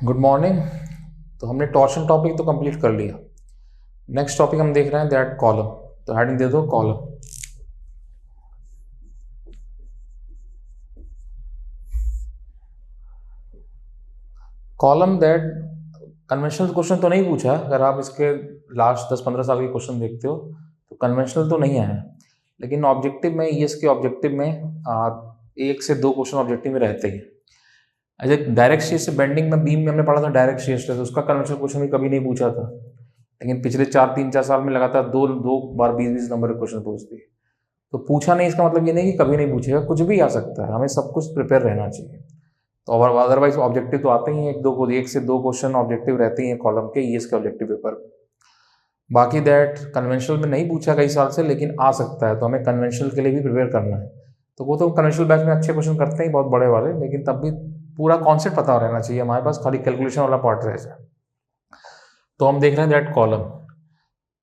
Good morning. तो हमने torsion topic तो कंप्लीट कर लिया। नेक्स्ट टॉपिक हम देख रहे हैं दैट कॉलम। तो हेडिंग दे दो column. Column that conventional question तो नहीं पूछा। अगर आप इसके लास्ट 10-15 साल के क्वेश्चन देखते हो तो कन्वेंशनल तो नहीं आया, लेकिन ऑब्जेक्टिव में ईएस के ऑब्जेक्टिव में एक से दो क्वेश्चन ऑब्जेक्टिव में रहते ही। एज डायरेक्ट शीयर से बेंडिंग में बीम में हमने पढ़ा था डायरेक्ट शीयर स्ट्रेस, उसका कन्वेंशनल क्वेश्चन भी कभी नहीं पूछा था, लेकिन पिछले 4 साल में लगातार दो बार 20-20 नंबर के क्वेश्चन पूछती है। तो पूछा नहीं इसका मतलब ये नहीं कि कभी नहीं पूछेगा, कुछ भी आ सकता है, हमें सब कुछ प्रिपेयर रहना चाहिए। तो अदरवाइज ऑब्जेक्टिव तो आते ही हैं, एक से दो क्वेश्चन ऑब्जेक्टिव रहते ही हैं कॉलम के ईएस के ऑब्जेक्टिव पेपर में। बाकी दैट कन्वेंशनल में नहीं पूछा कई साल से, लेकिन आ सकता है, तो हमें कन्वेंशनल के लिए भी प्रिपेयर करना है। तो वो तो कन्वेंशनल बैच में अच्छे क्वेश्चन करते हैं बहुत बड़े वाले, लेकिन तब भी पूरा कॉन्सेप्ट पता रहना चाहिए हमारे पास, खाली कैलकुलेशन वाला पार्ट रह जाए। तो हम देख रहे हैं दैट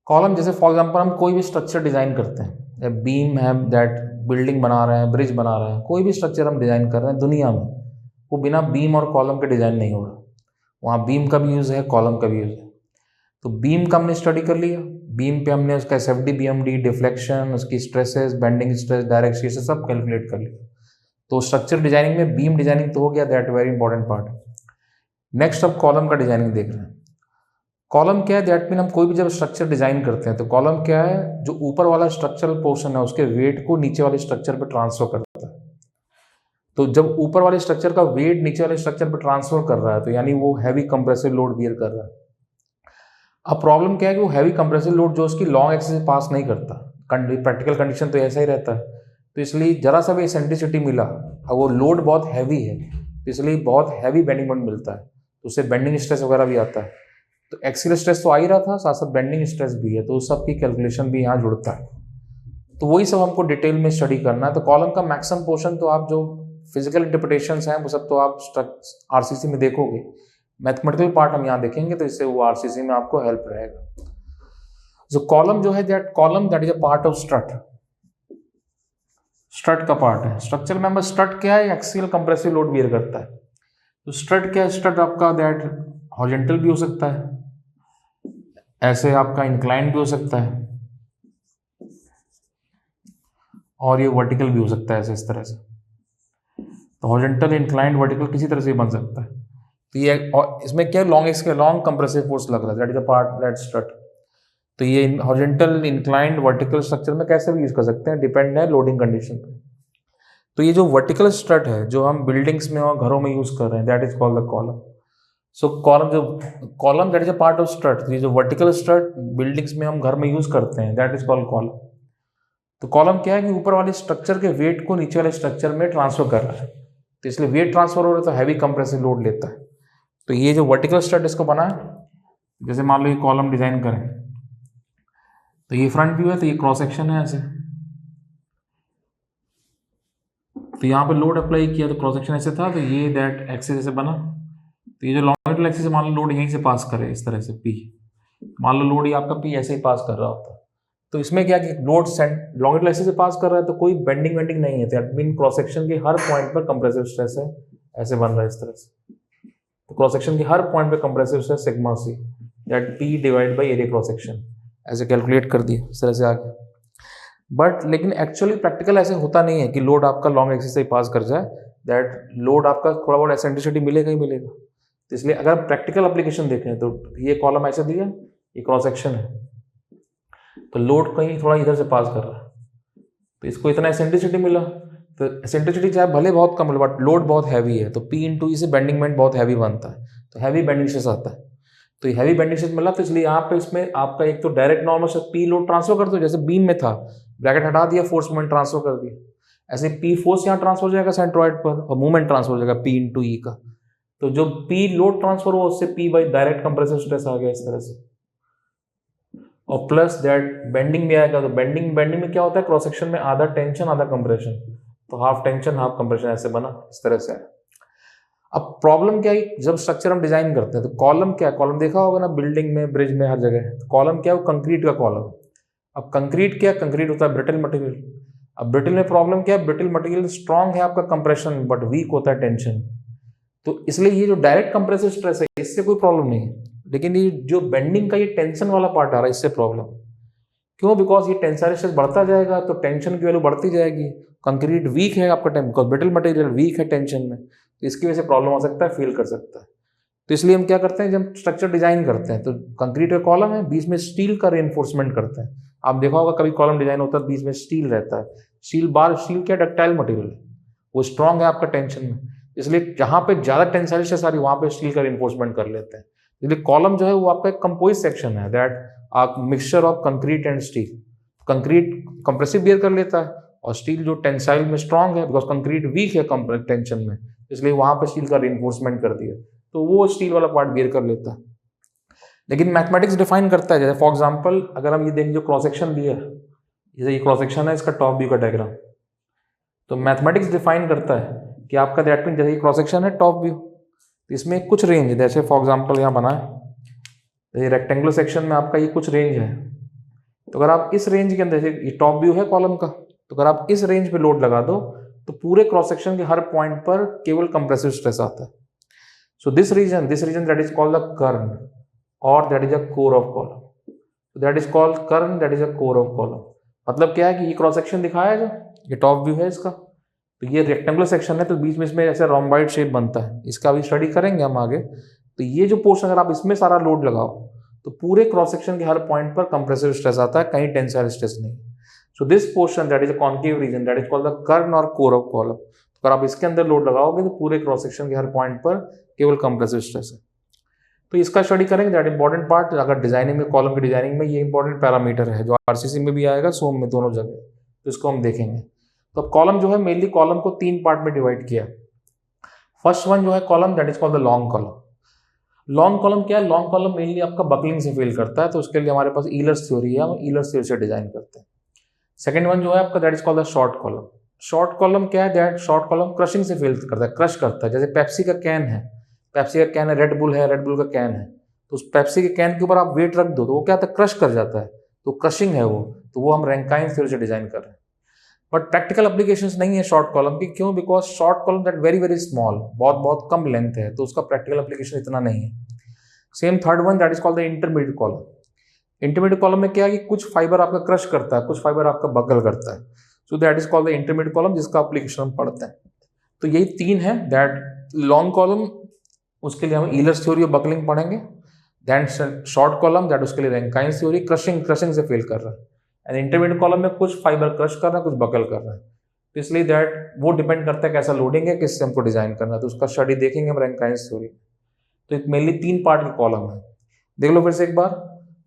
कॉलम जैसे फॉर एग्जांपल हम कोई भी स्ट्रक्चर डिजाइन करते हैं, बीम है, दैट बिल्डिंग बना रहे हैं, ब्रिज बना रहे हैं, कोई भी स्ट्रक्चर हम डिजाइन कर रहे हैं दुनिया में, वो बिना बीम और कॉलम के डिजाइन नहीं होगा। वहाँ बीम का भी यूज़ है, कॉलम का भी यूज़ है। तो बीम का हमने स्टडी कर लिया, बीम पे हमने उसका एसएफडी, बीएमडी, डिफ्लेक्शन, उसकी stresses, bending stress, direct shear से सब कैलकुलेट कर लिया। तो स्ट्रक्चर डिजाइनिंग में बीम डिजाइनिंग तो हो गया, that very important part. Next अब कॉलम का डिजाइनिंग देख रहे हैं। कॉलम क्या है, दैट मीन हम कोई भी जब स्ट्रक्चर डिजाइन करते हैं तो कॉलम क्या है, जो ऊपर वाला स्ट्रक्चरल पोर्शन है उसके वेट को नीचे वाले स्ट्रक्चर पर ट्रांसफर करता है। तो जब ऊपर वाले स्ट्रक्चर का वेट नीचे वाले स्ट्रक्चर पर ट्रांसफर कर रहा है तो यानी वो हैवी कंप्रेसिव लोड बियर कर रहा है। अब प्रॉब्लम क्या है कि वो हैवी कंप्रेसिव लोड जो उसकी लॉन्ग एक्सिस से पास नहीं करता, प्रैक्टिकल कंडीशन तो ऐसा ही रहता है। तो इसलिए जरा सा भी एसेंट्रिसिटी मिला, अब वो लोड बहुत हैवी है तो इसलिए बहुत हैवी बेंडिंग मोमेंट मिलता है, तो उससे बेंडिंग स्ट्रेस वगैरह भी आता है। तो एक्सियल स्ट्रेस तो आ ही रहा था, साथ साथ बेंडिंग स्ट्रेस भी है, तो उस सब की कैलकुलेशन भी यहाँ जुड़ता है। तो वही सब हमको डिटेल में स्टडी करना है। तो कॉलम का मैक्सिमम पोर्शन तो आप जो फिजिकल इंटरप्रिटेशंस हैं वो सब तो आप आरसीसी में देखोगे, मैथमेटिकल पार्ट हम यहाँ देखेंगे, तो इससे वो आरसीसी में आपको हेल्प रहेगा। जो कॉलम जो है that is a part of strut का पार्ट है। स्ट्रक्चर में स्ट्रट क्या है, एक्सियल कंप्रेसिव लोड बियर करता है। तो स्ट्रट क्या है, स्ट्रट आपका दैट हॉरिजॉन्टल भी हो सकता है, ऐसे आपका इंक्लाइन भी हो सकता है, और ये वर्टिकल भी हो सकता है ऐसे इस तरह से। तो हॉरिजॉन्टल, इंक्लाइंड, वर्टिकल किसी तरह से बन सकता है। तो ये इसमें क्या लॉन्ग कंप्रेसिव फोर्स लग रहा है, that is a part that strut. तो ये हॉरिजॉन्टल, इंक्लाइंड, वर्टिकल स्ट्रक्चर में कैसे भी यूज कर सकते हैं, डिपेंड है लोडिंग कंडीशन पे। तो ये जो वर्टिकल स्ट्रट है जो हम बिल्डिंग्स में और घरों में यूज कर रहे हैं, that is called the column. So column that is a part of strut. ये जो वर्टिकल स्ट्रट बिल्डिंग्स में हम घर में यूज करते हैं, दैट इज कॉल्ड कॉलम। तो कॉलम क्या है कि ऊपर वाले स्ट्रक्चर के वेट को नीचे वाले स्ट्रक्चर में ट्रांसफर कर रहा है, तो इसलिए वेट ट्रांसफर हो रहा है तो हैवी कंप्रेसिव लोड लेता है। तो ये जो वर्टिकल स्ट्रट इसको बना है, जैसे मान लो ये कॉलम डिजाइन करें, तो ये फ्रंट व्यू है, तो ये क्रॉस सेक्शन है ऐसे, तो यहाँ पे लोड अप्लाई किया तो क्रॉस सेक्शन ऐसे था, तो ये दैट एक्सिस ऐसे बना। तो ये जो लॉन्गिट्यूडल एक्सिस मान लो लोड यहीं से पास करे इस तरह से, पी मान लो लोड ये आपका पी ऐसे ही पास कर रहा होता है। तो इसमें क्या कि लोड लॉन्गिट्यूडल एक्सिस से पास कर रहा है तो कोई बेंडिंग वेंडिंग नहीं है, दैट मीन क्रॉस सेक्शन के हर पॉइंट पर कंप्रेसिव स्ट्रेस है, ऐसे बन रहा है इस तरह से। तो क्रॉस सेक्शन के हर पॉइंट पे compressive stress sigma C, that P divide by area cross section, ऐसे कैलकुलेट कर दिया इस तरह से आगे। बट लेकिन एक्चुअली प्रैक्टिकल ऐसे होता नहीं है कि लोड आपका लॉन्ग एक्सिस से ही पास कर जाए, दैट लोड आपका थोड़ा बहुत एसेंट्रिसिटी मिलेगा ही मिलेगा। तो इसलिए अगर प्रैक्टिकल एप्लीकेशन देखें तो ये कॉलम ऐसे दिया, ये क्रॉस सेक्शन है, तो लोड कहीं थोड़ा इधर से पास कर रहा है, तो इसको इतना एसेंट्रिसिटी मिला। तो एसेंट्रिसिटी चाहे भले बहुत कम हो बट लोड बहुत हैवी है, तो पी इंटू ई से बेंडिंग मोमेंट बहुत हैवी बनता है, तो हैवी बेंडिंग स्ट्रेस आता है। तो ये हैवी बेंडिंग स्ट्रेस मिला, तो इसलिए यहाँ पे इसमें आपका एक तो डायरेक्ट नॉर्मल से पी लोड ट्रांसफर कर दो, जैसे बीम में था, ब्रैकेट हटा दिया, फोर्स मूवमेंट ट्रांसफर कर दिया, ऐसे पी फोर्स यहाँ ट्रांसफर हो जाएगा सेंट्रॉइड पर, और मूवमेंट ट्रांसफर हो जाएगा पी इंटू ई का। तो जो पी लोड ट्रांसफर हुआ उससे P by direct compressive stress आ गया इस तरह से, और प्लस दैट बेंडिंग भी आएगा। तो बेंडिंग में क्या होता है, क्रॉस सेक्शन में आधा टेंशन आधा कंप्रेशन, तो हाफ टेंशन हाफ कंप्रेशन ऐसे बना इस तरह से। अब प्रॉब्लम क्या है, जब स्ट्रक्चर हम डिजाइन करते हैं तो कॉलम क्या है, कॉलम देखा होगा ना बिल्डिंग में, ब्रिज में, हर जगह। तो कॉलम क्या है, वो कंक्रीट का कॉलम। अब कंक्रीट क्या, कंक्रीट होता है ब्रिटल मटेरियल। अब ब्रिटल में प्रॉब्लम क्या है, ब्रिटल मटेरियल स्ट्रांग है आपका कंप्रेशन बट वीक होता है टेंशन। तो इसलिए ये जो डायरेक्ट कंप्रेसिव स्ट्रेस है इससे कोई प्रॉब्लम नहीं है, लेकिन ये जो बेंडिंग का ये टेंशन वाला पार्ट आ रहा है इससे प्रॉब्लम। क्यों? बिकॉज ये टेंसाइल स्ट्रेस बढ़ता जाएगा तो टेंशन की वैल्यू बढ़ती जाएगी। कंक्रीट वीक है आपका time, because brittle material weak है टेंशन में, तो इसकी वजह से प्रॉब्लम हो सकता है, फेल कर सकता है। तो इसलिए हम क्या करते हैं, जब स्ट्रक्चर डिजाइन करते हैं तो कंक्रीट का कॉलम है, बीच में स्टील का रेनफोर्समेंट करते हैं। आप देखा होगा कभी कॉलम डिजाइन होता है बीच में स्टील रहता है। स्टील क्या डक्टाइल मटेरियल है, वो स्ट्रांग है आपका टेंशन में, इसलिए जहां पे ज्यादा टेंसाइल स्ट्रेस आ रही है वहां पे स्टील का रेनफोर्समेंट कर लेते हैं। इसलिए कॉलम जो है वो आपका एक कंपोजिट सेक्शन है, that mixture of concrete and steel. Concrete compressive bear कर लेता है और स्टील जो टेंसाइल में स्ट्रांग है, बिकॉज कंक्रीट वीक है टेंशन में, इसलिए वहां पे स्टील का रेनफोर्समेंट कर दिया, तो वो स्टील वाला पार्ट बियर कर लेता है। लेकिन मैथमेटिक्स डिफाइन करता है, जैसे फॉर एग्जांपल अगर हम ये देखें जो क्रॉस सेक्शन दिया है, जैसे ये क्रॉस सेक्शन है इसका टॉप व्यू का डायग्राम, तो मैथमेटिक्स डिफाइन करता है कि आपका दैट मीन जैसे ये क्रॉस सेक्शन है टॉप व्यू, तो इसमें कुछ रेंज, जैसे फॉर एग्जांपल यहाँ बना है जैसे रेक्टेंगुलर सेक्शन में आपका ये कुछ रेंज है, तो अगर आप इस रेंज के अंदर, जैसे ये टॉप व्यू है कॉलम का, तो अगर आप इस रेंज पे लोड लगा दो तो पूरे क्रॉस सेक्शन के हर पॉइंट पर केवल कंप्रेसिव स्ट्रेस आता है। So this region that is called the kern और that is a core of column, that is called kern, that is a core of column. मतलब क्या है कि ये क्रॉस सेक्शन दिखाया है, जो ये टॉप व्यू है इसका, तो ये रेक्टेंगुलर सेक्शन है, तो बीच में इसमें ऐसे रोम्बॉइड शेप बनता है, इसका भी स्टडी करेंगे हम आगे। तो ये जो पोर्शन अगर आप इसमें सारा लोड लगाओ तो पूरे क्रॉस सेक्शन के हर पॉइंट पर कंप्रेसिव स्ट्रेस आता है, कहीं टेंसाइल स्ट्रेस नहीं। So this portion that is a concave region that is called the kern और कोर ऑफ कॉलम। अगर आप इसके अंदर लोड लगाओगे तो पूरे क्रॉस सेक्शन के हर पॉइंट पर केवल कंप्रेसिव स्ट्रेस है। तो इसका स्टडी करेंगे, दैट इंपॉर्टेंट पार्ट। अगर डिजाइनिंग में, कॉलम की डिजाइनिंग में ये इंपॉर्टेंट पैरामीटर है जो आरसीसी में भी आएगा, सोम में, दोनों जगह, तो इसको हम देखेंगे। तो कॉलम जो है मेनली कॉलम को 3 पार्ट में डिवाइड किया। फर्स्ट वन जो है column that is called the long column. Long column क्या है? लॉन्ग कॉलम मेनली आपका बकलिंग से फेल करता है, तो उसके लिए हमारे पास ईलर्स थ्योरी है, हम ईलर्स थ्योरी से डिजाइन करते हैं। सेकंड वन जो है आपका that is called the short column. Short column क्या है? दैट शॉर्ट कॉलम क्रशिंग से फेल करता है, क्रश करता है। जैसे पेप्सी का कैन है, पेप्सी का कैन है, रेड बुल का कैन है, तो उस पेप्सी के कैन के ऊपर आप वेट रख दो तो वो क्या होता है? क्रश कर जाता है, तो क्रशिंग है वो, तो वो हम रैंकाइन थ्योरी से डिजाइन कर रहे हैं। बट प्रैक्टिकल एप्लीकेशंस नहीं है शॉर्ट कॉलम की, क्यों? Because short column that very very small, बहुत बहुत कम लेंथ है, तो उसका प्रैक्टिकल एप्लीकेशन इतना नहीं है। Same third one that is called the intermediate column. Intermediate column में क्या है कि कुछ फाइबर आपका क्रश करता है, कुछ फाइबर आपका बकल करता है, सो that is called the intermediate column, जिसका एप्लीकेशन हम पढ़ते हैं। तो यही 3 है, दैट लॉन्ग कॉलम उसके लिए हम ईलर्स थ्योरी ऑफ बकलिंग पढ़ेंगे, देन शॉर्ट कॉलम दैट उसके लिए रैंकाइन थ्योरी, क्रशिंग से फेल कर रहा है, एंड इंटरमीडिएट कॉलम में कुछ फाइबर क्रश कर रहा है, कुछ बकल कर रहा है। तो इसलिए दैट वो डिपेंड करता है कैसा लोडिंग है, किससे हमको डिजाइन करना है, तो उसका स्टडी देखेंगे हम रैंकाइन थ्योरी। तो एक मेनली 3 पार्ट की कॉलम है। देख लो फिर से एक बार,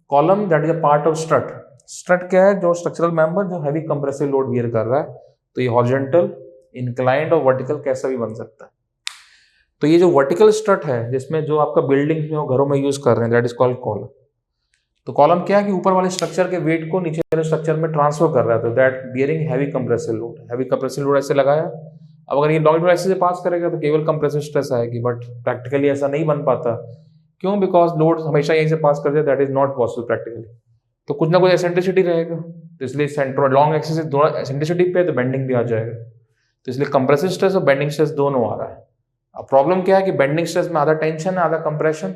column that is a part of strut. Strut क्या है? जो स्ट्रक्चरल मेंबर जो हैवी कंप्रेसिव लोड बियर कर रहा है, तो ये हॉरिजॉन्टल, इंक्लाइंड और वर्टिकल कैसा भी बन सकता है। तो ये जो वर्टिकल स्ट्रट है, जिसमें जो आपका बिल्डिंग में और घरों में यूज कर रहे हैं, दैट इज कॉल्ड कॉलम। तो कॉलम क्या है कि ऊपर वाले स्ट्रक्चर के वेट को नीचे वाले स्ट्रक्चर में ट्रांसफर कर रहा है, तो that bearing heavy compressive load. Heavy compressive load ऐसे लगाया, अब अगर ये लॉन्गिट्यूड ऐसे से पास करेगा तो केवल कंप्रेसिव स्ट्रेस आएगी, बट प्रैक्टिकली ऐसा नहीं बन पाता। क्यों? बिकॉज लोड हमेशा यहीं से पास कर दे, that is not possible practically. तो कुछ ना कुछ एसेंट्रिसिटी रहेगा, तो इसलिए सेंटर लॉन्ग एक्सिस से थोड़ा एसेंट्रिसिटी पे तो बेंडिंग भी आ जाएगा, तो इसलिए कंप्रेसिव स्ट्रेस और बेंडिंग स्ट्रेस दोनों आ रहा है। अब प्रॉब्लम क्या है कि बेंडिंग स्ट्रेस में आधा टेंशन है, आधा कंप्रेशन,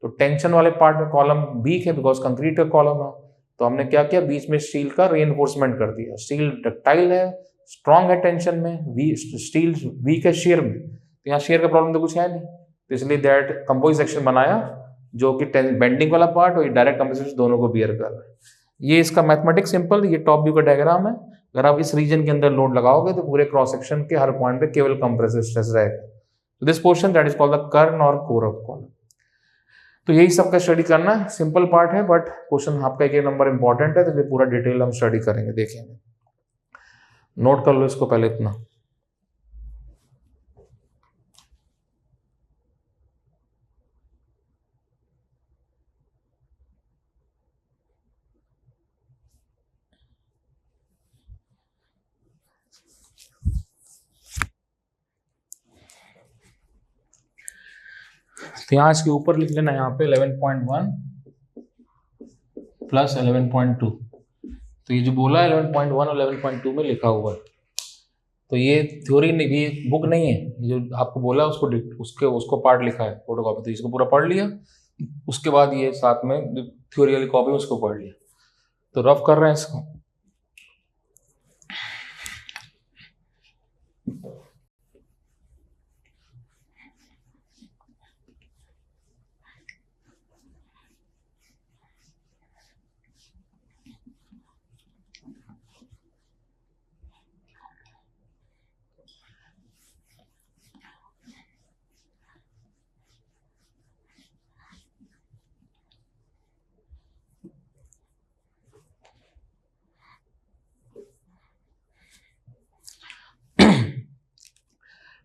तो टेंशन वाले पार्ट में कॉलम वीक है बिकॉज कंक्रीट का कॉलम है, तो हमने क्या किया, बीच में स्टील का रीइंफोर्समेंट कर दिया। स्टील डक्टाइल है, स्ट्रॉन्ग है टेंशन में, स्टील वीक है शेयर में, तो यहाँ शेयर का प्रॉब्लम तो कुछ है नहीं, तो इसलिए दैट कंपोजिट सेक्शन बनाया जो कि बेंडिंग वाला पार्ट और डायरेक्ट कंप्रेसिव दोनों को बियर कर रहा है। ये इसका मैथमेटिक्स सिंपल, ये टॉप व्यू का डायग्राम है। अगर आप इस रीजन के अंदर लोड लगाओगे तो पूरे क्रॉस सेक्शन के हर पॉइंट पे केवल कंप्रेसिव स्ट्रेस रहेगा। This portion that is called the kern और कोर ऑफ कॉलम। तो यही सबका स्टडी करना है, सिंपल पार्ट है, बट क्वेश्चन आपका एक नंबर इंपॉर्टेंट है, तो ये पूरा डिटेल हम स्टडी करेंगे, देखेंगे। नोट कर लो इसको पहले इतना। तो यहाँ इसके ऊपर लिख लेना, यहाँ पे 11.1 प्लस 11.2, तो ये जो बोला 11.1 और 11.2 में लिखा हुआ है। तो ये थ्योरी नहीं, भी बुक नहीं है, जो आपको बोला उसको पार्ट लिखा है फोटोकॉपी, तो इसको पूरा पढ़ लिया, उसके बाद ये साथ में थ्योरी वाली कॉपी उसको पढ़ लिया। तो रफ कर रहे हैं इसको।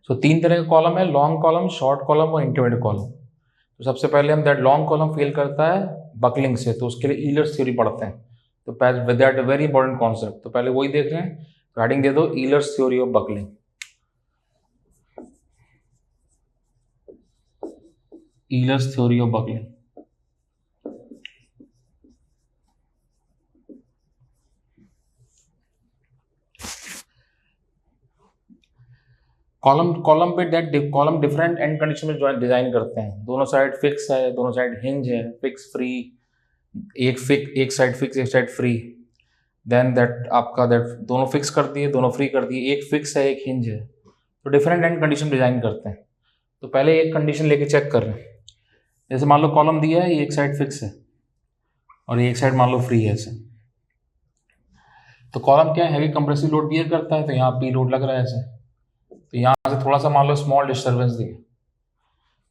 तो 3 तरह का कॉलम है, लॉन्ग कॉलम, शॉर्ट कॉलम और इंटरमीडिएट कॉलम। तो सबसे पहले हम दैट लॉन्ग कॉलम फेल करता है बकलिंग से, तो उसके लिए ईलर्स थ्योरी पढ़ते हैं। तो with that very important concept, तो पहले वही देख रहे हैं, राइटिंग दे दो Euler's theory of buckling. Euler's theory of buckling. Column different end condition में डिजाइन करते हैं। दोनों साइड फिक्स है, दोनों साइड हिंज है, फिक्स फ्री, एक साइड फिक्स एक साइड फ्री। देन दैट आपका दैट दोनों फिक्स कर दिए, दोनों फ्री कर दिए, एक फिक्स है एक हिंज है। तो डिफरेंट एंड कंडीशन डिजाइन करते हैं। तो पहले एक कंडीशन लेके चेक कर रहे हैं। जैसे मान लो कॉलम दिया है, ये एक साइड फिक्स है और ये एक साइड मान लो फ्री है ऐसे। तो कॉलम क्या है, हैवी कंप्रेसिव लोड बियर करता है, तो यहाँ पी लोड लग रहा है ऐसे। तो यहाँ से थोड़ा सा मान लो स्मॉल डिस्टर्बेंस दिया,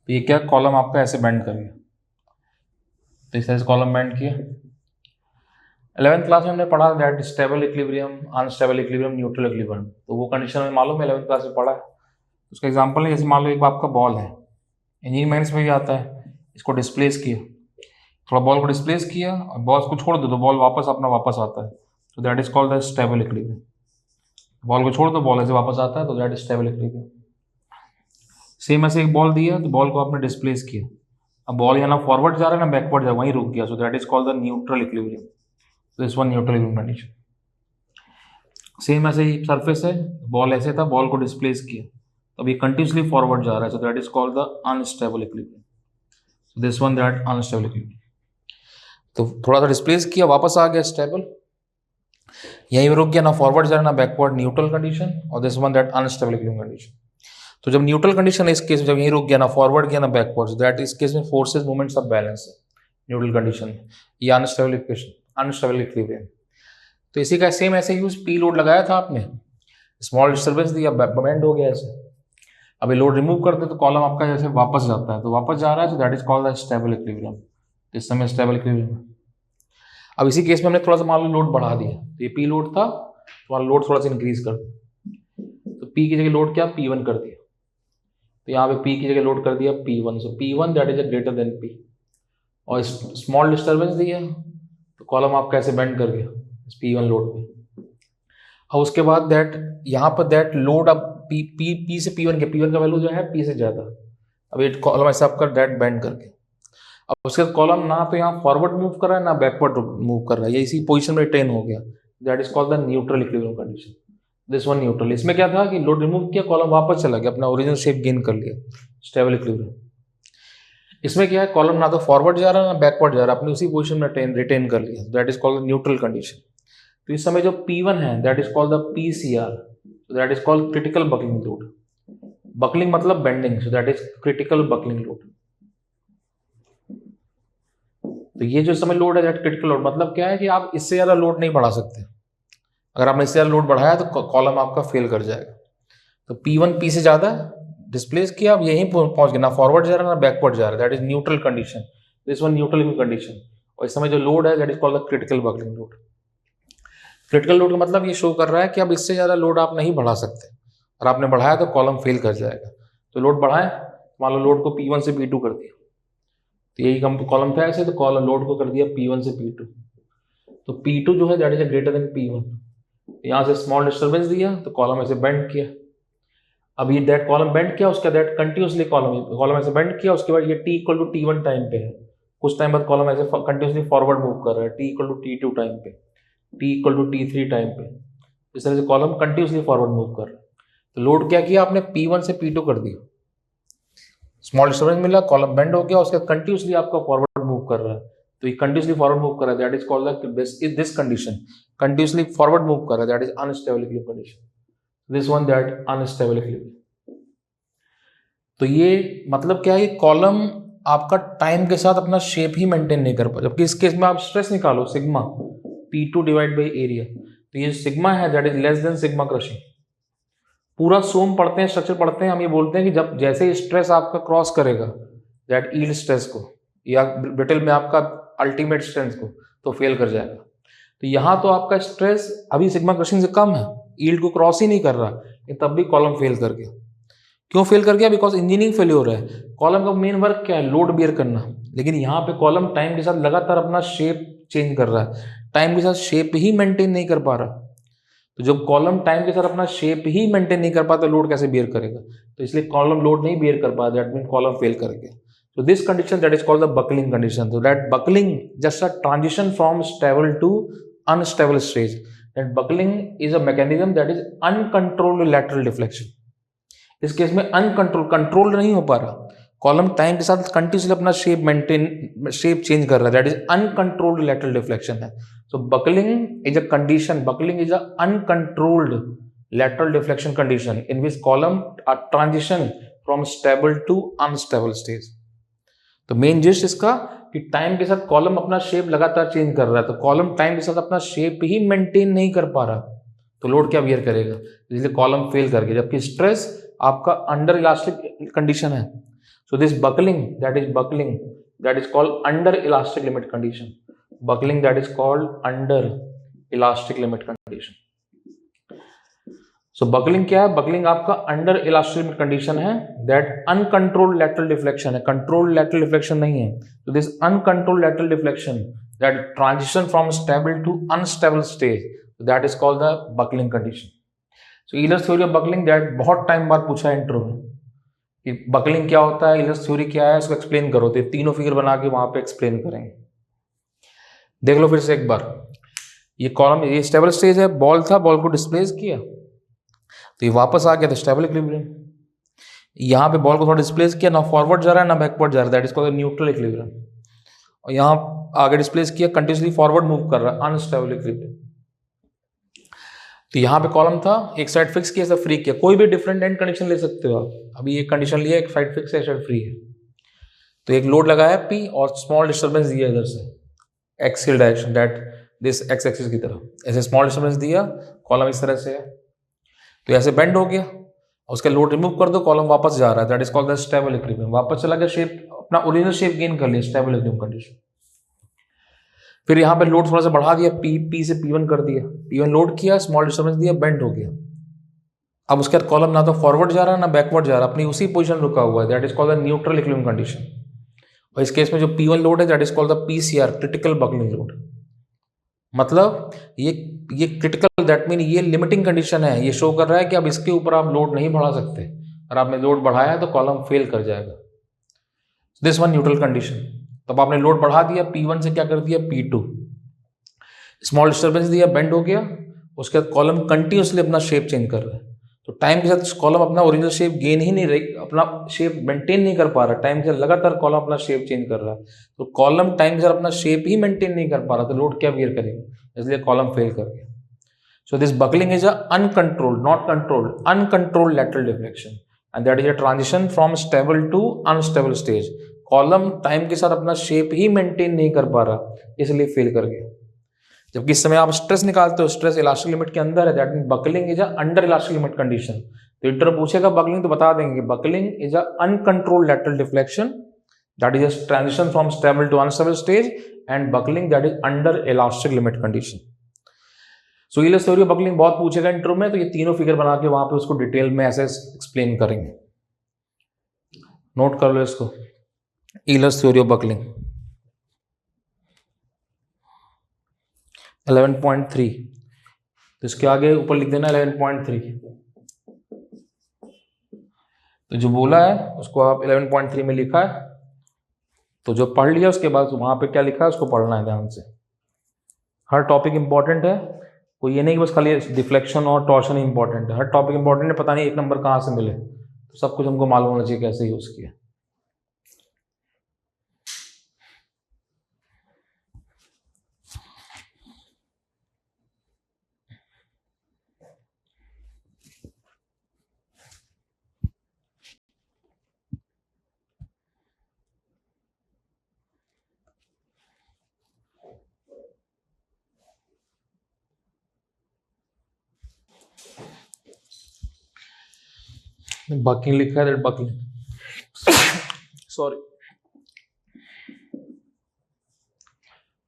तो ये क्या कॉलम आपका ऐसे बेंड कर गया। तो इस तरह से कॉलम बेंड किया। 11th क्लास में हमने पढ़ा that stable equilibrium, unstable equilibrium, neutral equilibrium. तो वो कंडीशन में मालूम है, 11th क्लास में पढ़ा है। उसका एग्जांपल है, जैसे मान लो एक आपका बॉल है, इंजीनियरिंग मैथ्स में भी आता है, इसको डिस्प्लेस किया, थोड़ा बॉल को डिस्प्लेस किया और बॉल को छोड़ दो तो बॉल वापस अपना वापस आता है, तो that is called the stable equilibrium. Ball को छोड़ दो, बॉल ऐसे वापस आता है, तो that is stable equilibrium. Same ऐसे एक बॉल दिया, तो बॉल को आपने डिस्प्लेस किया, अब बॉल यहाँ ना फॉरवर्ड जा रहा है ना बैकवर्ड जा रहा है, वहीं रुक गया, सो that is called the neutral equilibrium. This one neutral equilibrium condition. Same ऐसे ही सरफेस है, बॉल ऐसे था, बॉल को डिस्प्लेस किया, अब ये कंटिन्यूसली फॉरवर्ड जा रहा है, सो that is called the unstable equilibrium. So this one that unstable equilibrium. तो थोड़ा सा डिस्प्लेस किया, वापस आ गया स्टेबल, यहीं रुक गया, ना फॉरवर्ड जा रहा ना बैकवर्ड, न्यूट्रल कंडीशन। और this one that unstable equilibrium condition. तो जब न्यूट्रल कंडीशन है इस केस में, जब यहीं रुक गया, ना फॉरवर्ड गया ना बैकवर्ड, दैट इस केस में फोर्सेस मोमेंट्स ऑफ बैलेंस है न्यूट्रल कंडीशन में, ये अनस्टेबल इक्वेशन, अनस्टेबल इक्विलिब्रियम। तो इसी का सेम ऐसे यूज, पी लोड लगाया था आपने, स्मॉल डिस्टर्बेंस दिया, बेंड हो गया ऐसे। अभी लोड रिमूव करते तो कॉलम आपका जैसे वापस जाता है, तो वापस जा रहा है, तो that is called the stable equilibrium. इस समय स्टेबल इक्विलिब्रियम। अब इसी केस में हमने थोड़ा सा मान लो लोड बढ़ा दिया, तो ये पी लोड था, तो वहाँ लोड थोड़ा सा इंक्रीज कर दिया, तो पी की जगह लोड क्या P1 कर दिया, तो यहाँ पे पी की जगह लोड कर दिया P1, so P1 that is a greater than P. और स्मॉल डिस्टर्बेंस दिया, तो कॉलम आपका ऐसे बेंड कर गया P1 लोड पे। और उसके बाद दैट यहाँ पर दैट लोड अब पी से P1 के, P1 का वैल्यू जो है P से ज़्यादा, अब ये कॉलम ऐसा आपका दैट बेंड करके, अब उसके कॉलम ना तो यहाँ फॉरवर्ड मूव कर रहा है ना बैकवर्ड मूव कर रहा है, ये इसी पोजीशन में रिटेन हो गया, that is called the neutral equilibrium condition. This one neutral. इसमें क्या था कि लोड रिमूव किया, कॉलम वापस चला गया, अपना ओरिजिनल शेप गेन कर लिया, स्टेबल इक्विलिब्रियम। इसमें क्या है, कॉलम ना तो फॉरवर्ड जा रहा है ना बैकवर्ड जा रहा है, अपने उसी पोजीशन में रिटेन कर लिया, that is called the neutral condition. तो इस समय जो P1 है that is called the PCR, that is called critical buckling load. Buckling मतलब bending, so that is critical buckling load. तो ये जो समय लोड है दैट क्रिटिकल लोड, मतलब क्या है कि आप इससे ज़्यादा लोड नहीं बढ़ा सकते। अगर आपने इससे ज़्यादा लोड बढ़ाया तो कॉलम आपका फेल कर जाएगा। तो P1 P से ज़्यादा डिस्प्लेस किया, अब यहीं पहुंच गया, ना फॉरवर्ड जा रहा है ना बैकवर्ड जा रहा है, that is neutral condition, this one neutral condition. और इस समय जो लोड है that is called the critical buckling load. Critical load का मतलब ये शो कर रहा है कि अब इससे ज़्यादा लोड आप नहीं बढ़ा सकते, और आपने बढ़ाया तो कॉलम फेल कर जाएगा। तो लोड बढ़ाएं, मान लो लोड को P1 से P2 कर दिया, तो यही कॉलम था ऐसे, तो कॉलम लोड को कर दिया P1 से P2, तो P2 जो है that is greater than P1। यहाँ से स्मॉल डिस्टर्बेंस दिया, तो कॉलम ऐसे बेंड किया, अब ये दैट कॉलम बेंड किया, उसका दैट कंटिन्यूसली कॉलम ऐसे बेंड किया, उसके बाद ये T=T1 टाइम पे है, कुछ टाइम बाद कॉलम ऐसे कंटिन्यूसली फॉरवर्ड मूव कर रहा है, T=T2 टाइम पे, T=T3 टाइम पे, इस तरह से कॉलम कंटिन्यूसली फॉरवर्ड मूव कर रहा है। तो लोड क्या किया आपने, P1 से P2 कर दिया, स्मॉल डिस्टर्बेंस मिला, कॉलम बेंड हो गया, उसके बाद कंटिन्यूसली आपका फॉरवर्ड मूव कर रहा है, तो ये कंटिन्यूसली फॉरवर्ड मूव कर रहा है, that is called this condition, continuously forward move कर रहा है, that is unstable equilibrium condition, this one that unstable equilibrium. तो ये मतलब क्या है, कॉलम आपका टाइम के साथ अपना शेप ही मेंटेन नहीं कर पा, जबकि इस केस में आप स्ट्रेस निकालो sigma P2 divide by area, तो ये सिग्मा है that is less than sigma crushing. पूरा सोम पढ़ते हैं, स्ट्रक्चर पढ़ते हैं, हम ये बोलते हैं कि जब जैसे स्ट्रेस आपका क्रॉस करेगा दैट यील्ड स्ट्रेस को या ब्रिटल में आपका अल्टीमेट स्ट्रेंथ को, तो फेल कर जाएगा। तो यहाँ तो आपका स्ट्रेस अभी सिग्मा क्रशिंग से कम है, यील्ड को क्रॉस ही नहीं कर रहा, लेकिन तब भी कॉलम फेल कर गया। क्यों फेल कर गया? बिकॉज इंजीनियरिंग फेल्योर है। कॉलम का मेन वर्क क्या है? लोड बियर करना, लेकिन यहाँ पे कॉलम टाइम के साथ लगातार अपना शेप चेंज कर रहा है, टाइम के साथ शेप ही मेंटेन नहीं कर पा रहा। तो जब कॉलम टाइम के साथ अपना शेप ही मेंटेन नहीं कर पाता, लोड कैसे बियर करेगा? तो इसलिए कॉलम लोड नहीं बियर कर पाता, दैट मीन कॉलम फेल करेगा। So this condition that is called the buckling condition. So that buckling just a transition from stable to unstable stage. That buckling is a mechanism that is uncontrolled lateral deflection. इस case में control नहीं हो पा रहा, column time के साथ continuously अपना shape change कर रहा है, that is uncontrolled lateral deflection है। So buckling is a condition, buckling is a uncontrolled lateral deflection condition in which column are transition from stable to unstable stage. तो main gist इसका कि time के साथ column अपना shape लगातार change कर रहा है, तो कॉलम टाइम के साथ अपना शेप ही मेंटेन नहीं कर पा रहा, तो लोड क्या बियर करेगा? इसलिए कॉलम फेल कर गया, जबकि स्ट्रेस आपका अंडर इलास्टिक कंडीशन है। So this buckling that is called under elastic limit condition, buckling that is called under elastic limit condition. So buckling क्या है? बकलिंग आपका अंडर इलास्टिक लिमिट कंडीशन है, that uncontrolled lateral deflection है, controlled lateral deflection नहीं है। तो this uncontrolled lateral deflection that transition from stable to unstable stage, that is called the buckling condition. So Euler's theory of buckling that बहुत time बाद पूछा है interview में कि बकलिंग क्या होता है, ईलर्स थ्योरी क्या है, इसको एक्सप्लेन करो, तो तीनों फिगर बना के वहां पे एक्सप्लेन करेंगे। देख लो फिर से एक बार, ये कॉलम, ये स्टेबल स्टेज है, बॉल था, बॉल को डिस्प्लेस किया तो ये वापस आ गया, तो स्टेबल इक्विलिब्रियम। यहाँ पे बॉल को थोड़ा डिस्प्लेस किया, ना फॉरवर्ड जा रहा है ना बैकवर्ड जा रहा है, that is called neutral equilibrium. और यहाँ आगे डिस्प्लेस किया, कंटिन्यूसली फॉरवर्ड मूव कर रहा है, अनस्टेबल इक्विलिब्रियम। तो यहाँ पे कॉलम था, एक साइड फिक्स किया, सब फ्री किया, कोई भी डिफरेंट एंड कंडीशन ले सकते हो आप। अभी एक कंडीशन लिया, एक साइड फिक्स है, एक साइड फ्री है, तो एक लोड लगाया P और स्मॉल डिस्टर्बेंस दिया इधर से axial direction, that this x axis की तरफ, ऐसे स्मॉल डिस्टर्बेंस दिया, कॉलम इस तरह से है, तो ऐसे बेंड हो गया, उसका लोड रिमूव कर दो, कॉलम वापस जा रहा है, that is called the stable equilibrium, वापस चला गया, शेप अपना ओरिजिनल शेप गेन कर लिया, स्टेबल इक्विलिब्रियम कंडीशन। फिर यहाँ पे लोड थोड़ा सा बढ़ा दिया, P से P1 कर दिया, P1 लोड किया, स्मॉल डिस्टर्बेंस दिया, बेंड हो गया। अब उसके बाद कॉलम ना तो फॉरवर्ड जा रहा है ना बैकवर्ड जा रहा है, अपनी उसी पोजीशन रुका हुआ है, that is called the neutral equilibrium condition. और इस केस में जो P1 लोड है that is called the PCR, critical buckling load. मतलब ये क्रिटिकल, दैट मीन ये लिमिटिंग कंडीशन है, ये शो कर रहा है कि अब इसके ऊपर आप लोड नहीं बढ़ा सकते, और आपने लोड बढ़ाया तो कॉलम फेल कर जाएगा, दिस वन न्यूट्रल कंडीशन। तब आपने लोड बढ़ा दिया, P1 से क्या कर दिया P2, स्मॉल डिस्टर्बेंस दिया, बेंड हो गया, उसके बाद कॉलम कंटिन्यूसली अपना शेप चेंज कर रहा है, तो टाइम के साथ कॉलम अपना ओरिजिनल शेप गेन ही नहीं रही, अपना शेप मेंटेन नहीं कर पा रहा, टाइम के साथ लगातार कॉलम अपना शेप चेंज कर रहा है, तो कॉलम टाइम के साथ अपना शेप ही मेंटेन नहीं कर पा रहा, तो लोड क्या बियर करेगा, इसलिए कॉलम फेल कर गया। So this buckling is a uncontrolled, not controlled, uncontrolled lateral deflection, and that is a transition from stable to unstable stage. Column time के साथ अपना शेप ही मेंटेन नहीं कर पा रहा, इसलिए फेल कर गया। जबकि इस समय आप स्ट्रेस निकालते हो, स्ट्रेस इलास्टिक लिमिट के अंदर है, that mean buckling is a under elastic limit condition. तो इंटरव्यू पूछेगा बकलिंग तो बता देंगे, buckling is a uncontrolled lateral deflection, that is a transition from stable to unstable stage, and buckling that is under elastic limit condition. So Euler's theory of buckling बहुत पूछेगा interview में, तो ये तीनों फिगर बना के वहां पे उसको डिटेल में ऐसे एक्सप्लेन करेंगे, नोट कर लो इसको। ईलर्स थ्योरी ऑफ बकलिंग 11.3, तो इसके आगे ऊपर लिख देना 11.3, तो जो बोला है उसको आप 11.3 में लिखा है, तो जो पढ़ लिया उसके बाद वहां पे क्या लिखा है उसको पढ़ना है ध्यान से, हर टॉपिक इंपॉर्टेंट है, कोई ये नहीं कि बस खाली डिफ्लेक्शन और टॉर्शन ही इंपॉर्टेंट है, हर टॉपिक इंपॉर्टेंट है, पता नहीं एक नंबर कहाँ से मिले, तो सब कुछ हमको मालूम होना चाहिए कैसे यूज़ किया। बकलिंग लिखा है, buckling sorry,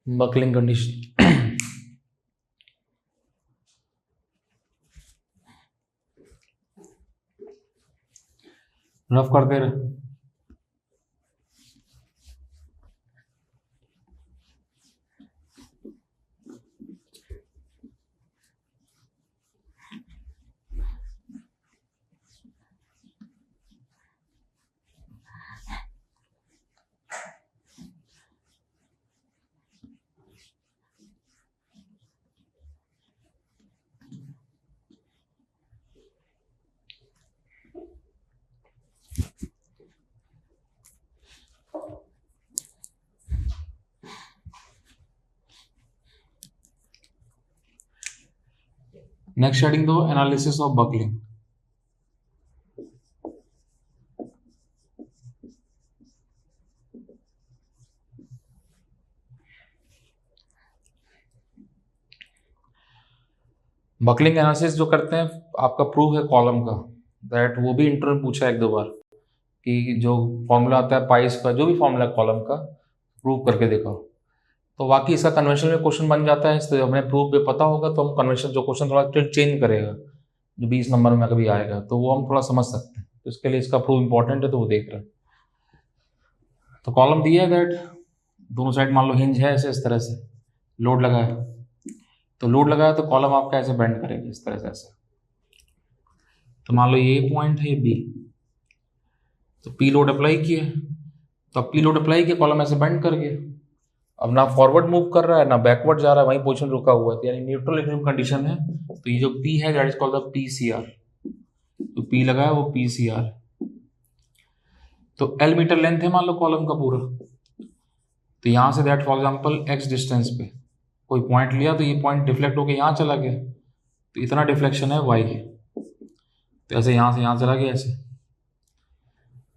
buckling condition. Rough करते रहे। नेक्स्ट हेडिंग दो, analysis of buckling. Buckling analysis जो करते हैं, आपका प्रूफ है कॉलम का, दैट वो भी इंटरव्यू पूछा एक दो बार कि जो फॉर्मूला आता है पाइस का, जो भी फॉर्मूला कॉलम का, प्रूव करके दिखाओ। तो बाकी इसका कन्वेंशन में क्वेश्चन बन जाता है, इससे हमें प्रूफ पे पता होगा तो हम कन्वेंशन जो क्वेश्चन थोड़ा चेंज करेगा, जो 20 नंबर में कभी आएगा तो वो हम थोड़ा समझ सकते हैं, तो इसके लिए इसका प्रूफ इंपॉर्टेंट है, तो वो देख रहे हैं। तो कॉलम दिया है दैट दोनों साइड मान लो हिंज है, ऐसे इस तरह से लोड लगा है, तो लोड लगाया तो कॉलम आपका ऐसे बेंड करेगा इस तरह से ऐसे। तो मान लो ये पॉइंट है, ये बी, तो पी लोड अप्लाई किया, तो अब पी लोड अप्लाई किया, कॉलम ऐसे बेंड कर गया, अब ना फॉरवर्ड मूव कर रहा है ना बैकवर्ड जा रहा है, वहीं पोजीशन रुका हुआ है, यानी न्यूट्रल इक्विलिब्रियम कंडीशन है। तो ये जो पी है that is called the P C R, तो पी लगा है वो पी सी आर। तो एल मीटर लेंथ है मान लो कॉलम का पूरा, तो यहाँ से that for example X distance पे कोई पॉइंट लिया, तो ये पॉइंट डिफ्लेक्ट होकर यहाँ चला गया, तो इतना डिफ्लेक्शन है वाई, तो ऐसे यहाँ से यहाँ चला गया ऐसे,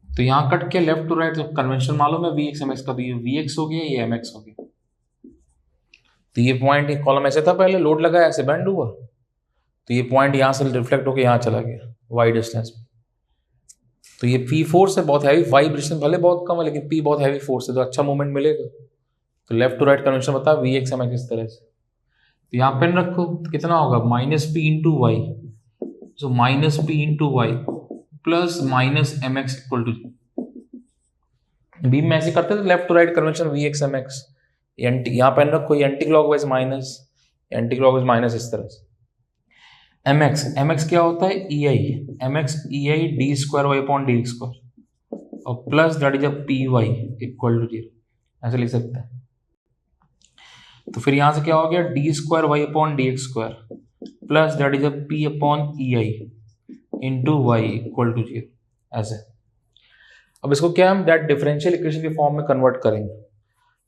तो यहाँ कट के लेफ्ट टू राइट, तो कन्वेंशन मालूम है वी एक्स एम एक्स का, तो ये वी एक्स हो गया, ये एम एक्स हो गया। तो ये पॉइंट, एक कॉलम ऐसे था पहले, लोड लगा ऐसे बेंड हुआ, तो ये पॉइंट यहाँ से रिफ्लेक्ट होकर यहाँ चला गया वाई डिस्टेंस में। तो ये पी फोर्स है बहुत हैवी, वाइब्रेशन भले बहुत कम है लेकिन पी बहुत हैवी फोर्स है, तो अच्छा मूवमेंट मिलेगा। तो लेफ्ट टू राइट कन्वेंशन बता वी एक्स एम एक्स इस तरह से, तो यहाँ पेन रखो, तो कितना होगा minus P into Y, so minus P into Y plus minus M X equal to, beam में ऐसे करते हैं तो left to right convention V X M X, यहाँ पेन रखो, ये anti clockwise minus, anti clockwise minus इस तरह से। एम एक्स क्या होता है E I, M X E I D square Y upon D square, और plus that is a P Y equal to 0, ऐसे लिख सकते हैं। तो फिर यहां से क्या हो गया D square Y upon D X square plus that is a P upon E I into Y equal to 0, ऐसे। अब इसको क्या हम दैट डिफरेंशियल इक्वेशन के फॉर्म में कन्वर्ट करेंगे,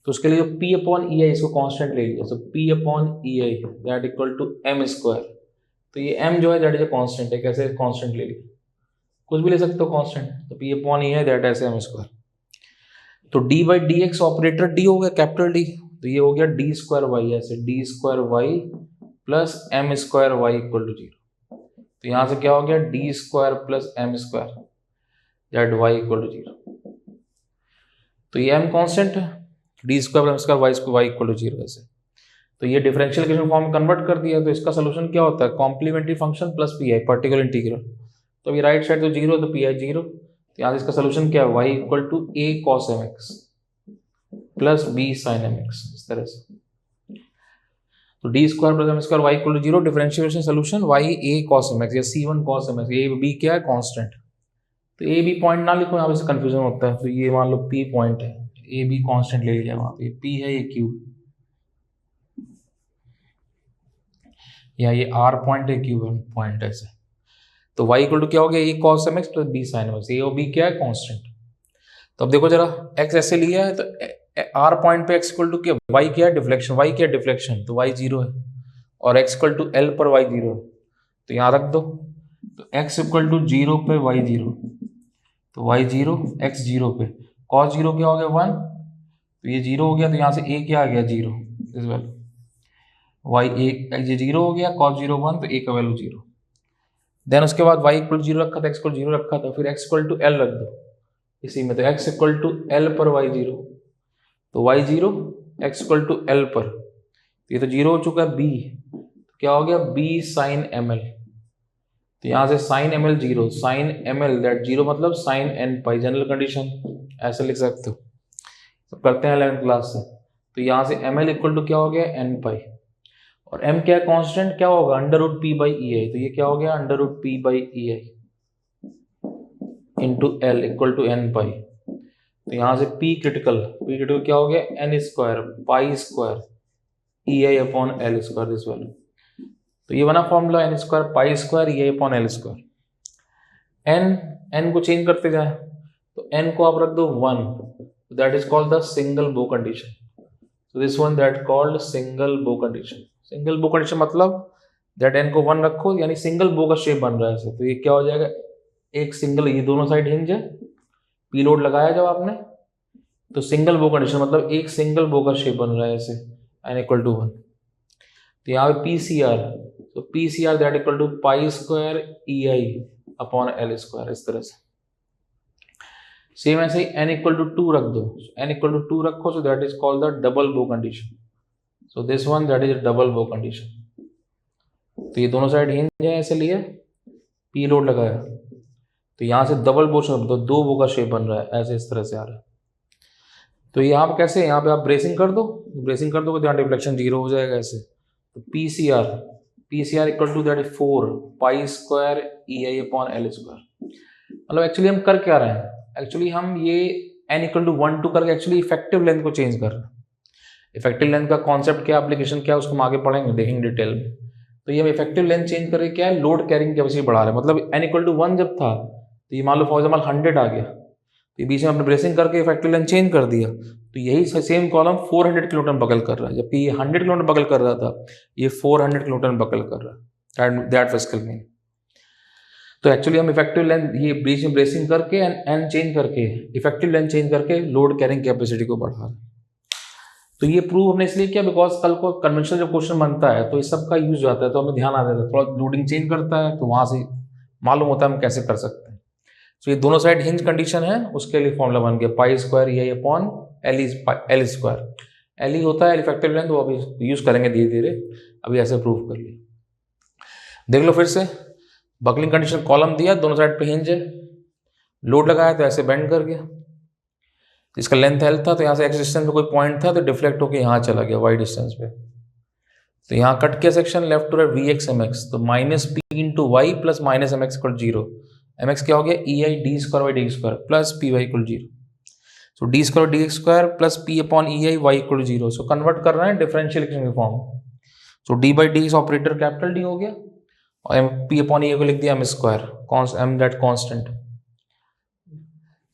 तो उसके लिए जो पी अपॉन ई आई इसको कांस्टेंट ले लिया, so P upon E I that equal to M square, तो ये m जो है दैट इज अ कांस्टेंट है, कैसे कांस्टेंट ले लिया, कुछ भी ले सकते हो कांस्टेंट, तो p अपॉन ई है दैट ऐसे एम स्क्वायर। तो d by D X operator d हो गया कैपिटल D, तो ये हो गया डी स्क्वायर वाई, ऐसे D square Y plus M square Y equal to 0। तो यहाँ से क्या हो गया D square plus M square that Y equal to 0। तो ये m कांस्टेंट है, D square plus M square Y equal to 0 ऐसे। तो ये डिफरेंशियल इक्वेशन फॉर्म में कन्वर्ट कर दिया, तो इसका सोल्यूशन क्या होता है complementary function plus P I particular integral, तो अभी राइट साइड तो 0 तो पी आई 0, तो यहाँ से इसका सोल्यूशन क्या है Y equal to A cos M X plus B sine M X, इस तरह से। तो D square plus M square Y equal to 0, differentiation solution Y A cos M X या C one cos M X, A B क्या है constant, तो A B point ना लिखो यहाँ पे कंफ्यूजन होता है, तो ये मान लो पी पॉइंट है, ए बी कांस्टेंट ले लिया वहाँ पे, पी है ये क्यू, या ये आर पॉइंट है, क्यू पॉइंट है ऐसे। तो y इक्वल टू क्या हो गया, A cos M X plus B sine M X, A और बी क्या है, कॉन्स्टेंट। तो अब देखो जरा x ऐसे लिया है तो आर पॉइंट पे x इक्वल टू क्या, y क्या है, डिफ्लेक्शन, y क्या है, डिफ्लेक्शन, तो y जीरो है, और x इक्वल टू एल पर y जीरो है, तो यहाँ रख दो। तो x इक्वल टू जीरो पे y जीरो, तो y जीरो x जीरो पे, कॉस जीरो क्या हो गया 1, तो ये जीरो हो गया, तो यहाँ से a क्या आ गया जीरो, इस वैल्यू y a, ये जीरो हो गया, कॉस जीरो 1, तो a का वैल्यू जीरो। देन उसके बाद y इक्वल जीरो रखा था, x इक्वल जीरो रखा था, फिर x इक्वल टू एल रख दो इसी में, तो x इक्वल टू एल पर y जीरो, तो y zero x equal to L पर, तो ये तो जीरो हो चुका है b, तो क्या हो गया b साइन एम एल, तो यहाँ से sine M L zero, sine M L that zero मतलब sine N pi, general condition ऐसे लिख सकते हो, तो करते हैं 11th क्लास से। तो यहाँ से एम एल इक्वल टू क्या हो गया एन पाई, और m क्या है कांस्टेंट, क्या होगा under root P by E I, तो ये क्या हो गया under root P by E I into L equal to N pi. तो यहाँ से p क्रिटिकल क्या हो गया n square pi square E I upon L square, this value. तो ये बना formula n square pi square E I upon L square. n को चेंज करते जाए, तो n को आप रख दो 1, that is called the single bow condition. So this one that called single bow condition. Single bow condition मतलब that n को 1 रखो, यानी सिंगल बो का शेप बन रहा है ऐसे, तो ये क्या हो जाएगा एक सिंगल, ये दोनों साइड हिंज है, पी लोड लगाया जब आपने, तो सिंगल बो कंडीशन मतलब एक सिंगल बो का शेप बन रहा है ऐसे, n इक्वल टू 1। तो यहाँ पे पी सी आर, तो P C R that equal to pi square E I upon L square, इस तरह से। सेम ऐसे ही n इक्वल टू 2 रख दो, n इक्वल टू 2 रखो, so that is called the double bow condition. So this one that is double bow condition. तो ये दोनों साइड हिंज है ऐसे लिए, पी लोड लगाया, तो यहाँ से डबल बो शेप, तो दो बो का शेप बन रहा है ऐसे, इस तरह से आ रहा है। तो यहाँ पे कैसे, यहाँ पे आप ब्रेसिंग कर दो, ब्रेसिंग कर दो तो यहाँ डिफ्लेक्शन जीरो हो जाएगा ऐसे। तो P C R equal to that is 4 pi square E I upon L square. मतलब एक्चुअली हम कर क्या रहे हैं, एक्चुअली हम ये n इक्वल टू 1 2 करके एक्चुअली इफेक्टिव लेंथ को चेंज कर रहे हैं। इफेक्टिव लेंथ का कॉन्सेप्ट क्या, एप्लीकेशन क्या, उसको हम आगे पढ़ेंगे, देखेंगे डिटेल में। तो ये हम इफेक्टिव लेंथ चेंज करके क्या है, लोड कैरिंग कैपेसिटी बढ़ा रहे हैं। मतलब n इक्वल टू 1 जब था, तो ये मान लो फॉर एग्जाम्पल 100 आ गया, तो बीच में हमने ब्रेसिंग करके इफेक्टिव लेंथ चेंज कर दिया, तो यही सेम कॉलम 400 किलोन्यूटन बकल कर रहा है, जबकि ये 100 किलोन्यूटन बकल कर रहा था, ये 400 किलोन्यूटन बकल कर रहा है, दैट फिजिकल मीन। तो एक्चुअली हम इफेक्टिव लेंथ ये बीच में ब्रेसिंग करके एन चेंज करके इफेक्टिव लेंथ चेंज करके लोड कैरिंग कैपेसिटी को बढ़ा रहे हैं। तो ये प्रूव हमने इसलिए किया बिकॉज कल को कन्वेंशनल जब क्वेश्चन बनता है तो इस सब का यूज जाता है, तो हमें ध्यान आ जाता है, थोड़ा लोडिंग चेंज करता है तो वहां से मालूम होता है हम कैसे कर सकते हैं। तो ये दोनों साइड हिंज कंडीशन है, उसके लिए फॉर्मूला बन गया पाई square E I upon L square. L ही होता है इफेक्टिव लेंथ, वो अभी यूज करेंगे धीरे धीरे, अभी ऐसे प्रूव कर लिए। देख लो फिर से, बकलिंग कंडीशन कॉलम दिया, दोनों साइड पे हिंज है, लोड लगाया तो ऐसे बेंड कर गया, इसका लेंथ एल था, तो यहाँ से एक्स डिस्टेंस पे कोई पॉइंट था तो डिफ्लेक्ट होकर यहाँ चला गया वाई डिस्टेंस पे। तो यहाँ कट किया section left to right V X M X, तो minus P into Y plus minus M X equal zero. M X क्या हो गया E I D square Y D square plus P Y equal zero. So D square D square plus P upon E I Y equal zero. So convert कर रहे हैं differential equation के form. So D by D operator capital D हो गया, और M P upon ई को लिख दिया M square, M that constant,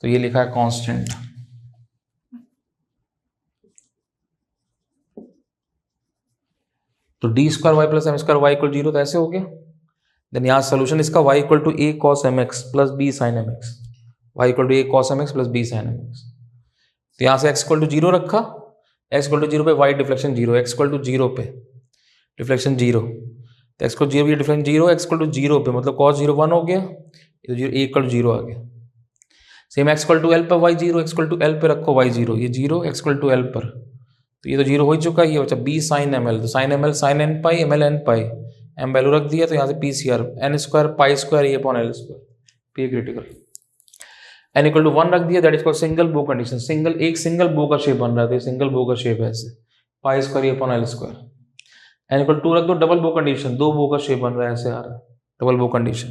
तो ये लिखा है कांस्टेंट। तो D square Y plus M square Y equal zero, तो ऐसे हो गया। देन यहाँ सोल्यूशन इसका Y equal to A cos M X plus B sine M X, Y equal to A cos M X plus B sine M X. तो यहाँ से X equal to zero रखा, एक्स इक्वल टू जीरो पे Y deflection zero, X equal to zero पे deflection zero, तो X को zero भी difference zero, X equal to zero पे मतलब कॉस जीरो 1 हो गया, ये zero A equal to zero आ गया। Same X equal to L पर Y zero, X equal to L पे रखो वाई जीरो, ये zero X equal to L पर, तो ये तो जीरो हो ही चुका है, ये बचा बी साइन एम एल, तो sine M L sine N pi M L N pi, M value रख दिया, तो यहाँ से P C R N square pi square A upon L square, P critical. N equal to 1 रख दिया, that is called single bow condition. Single एक single bow का shape बन रहा था, सिंगल बो का शेप है ऐसे, pi square A upon L square. N equal 2 रख दो, डबल बो कंडीशन, दो बो का शेप बन रहा है ऐसे आ रहा है, डबल बो कंडीशन।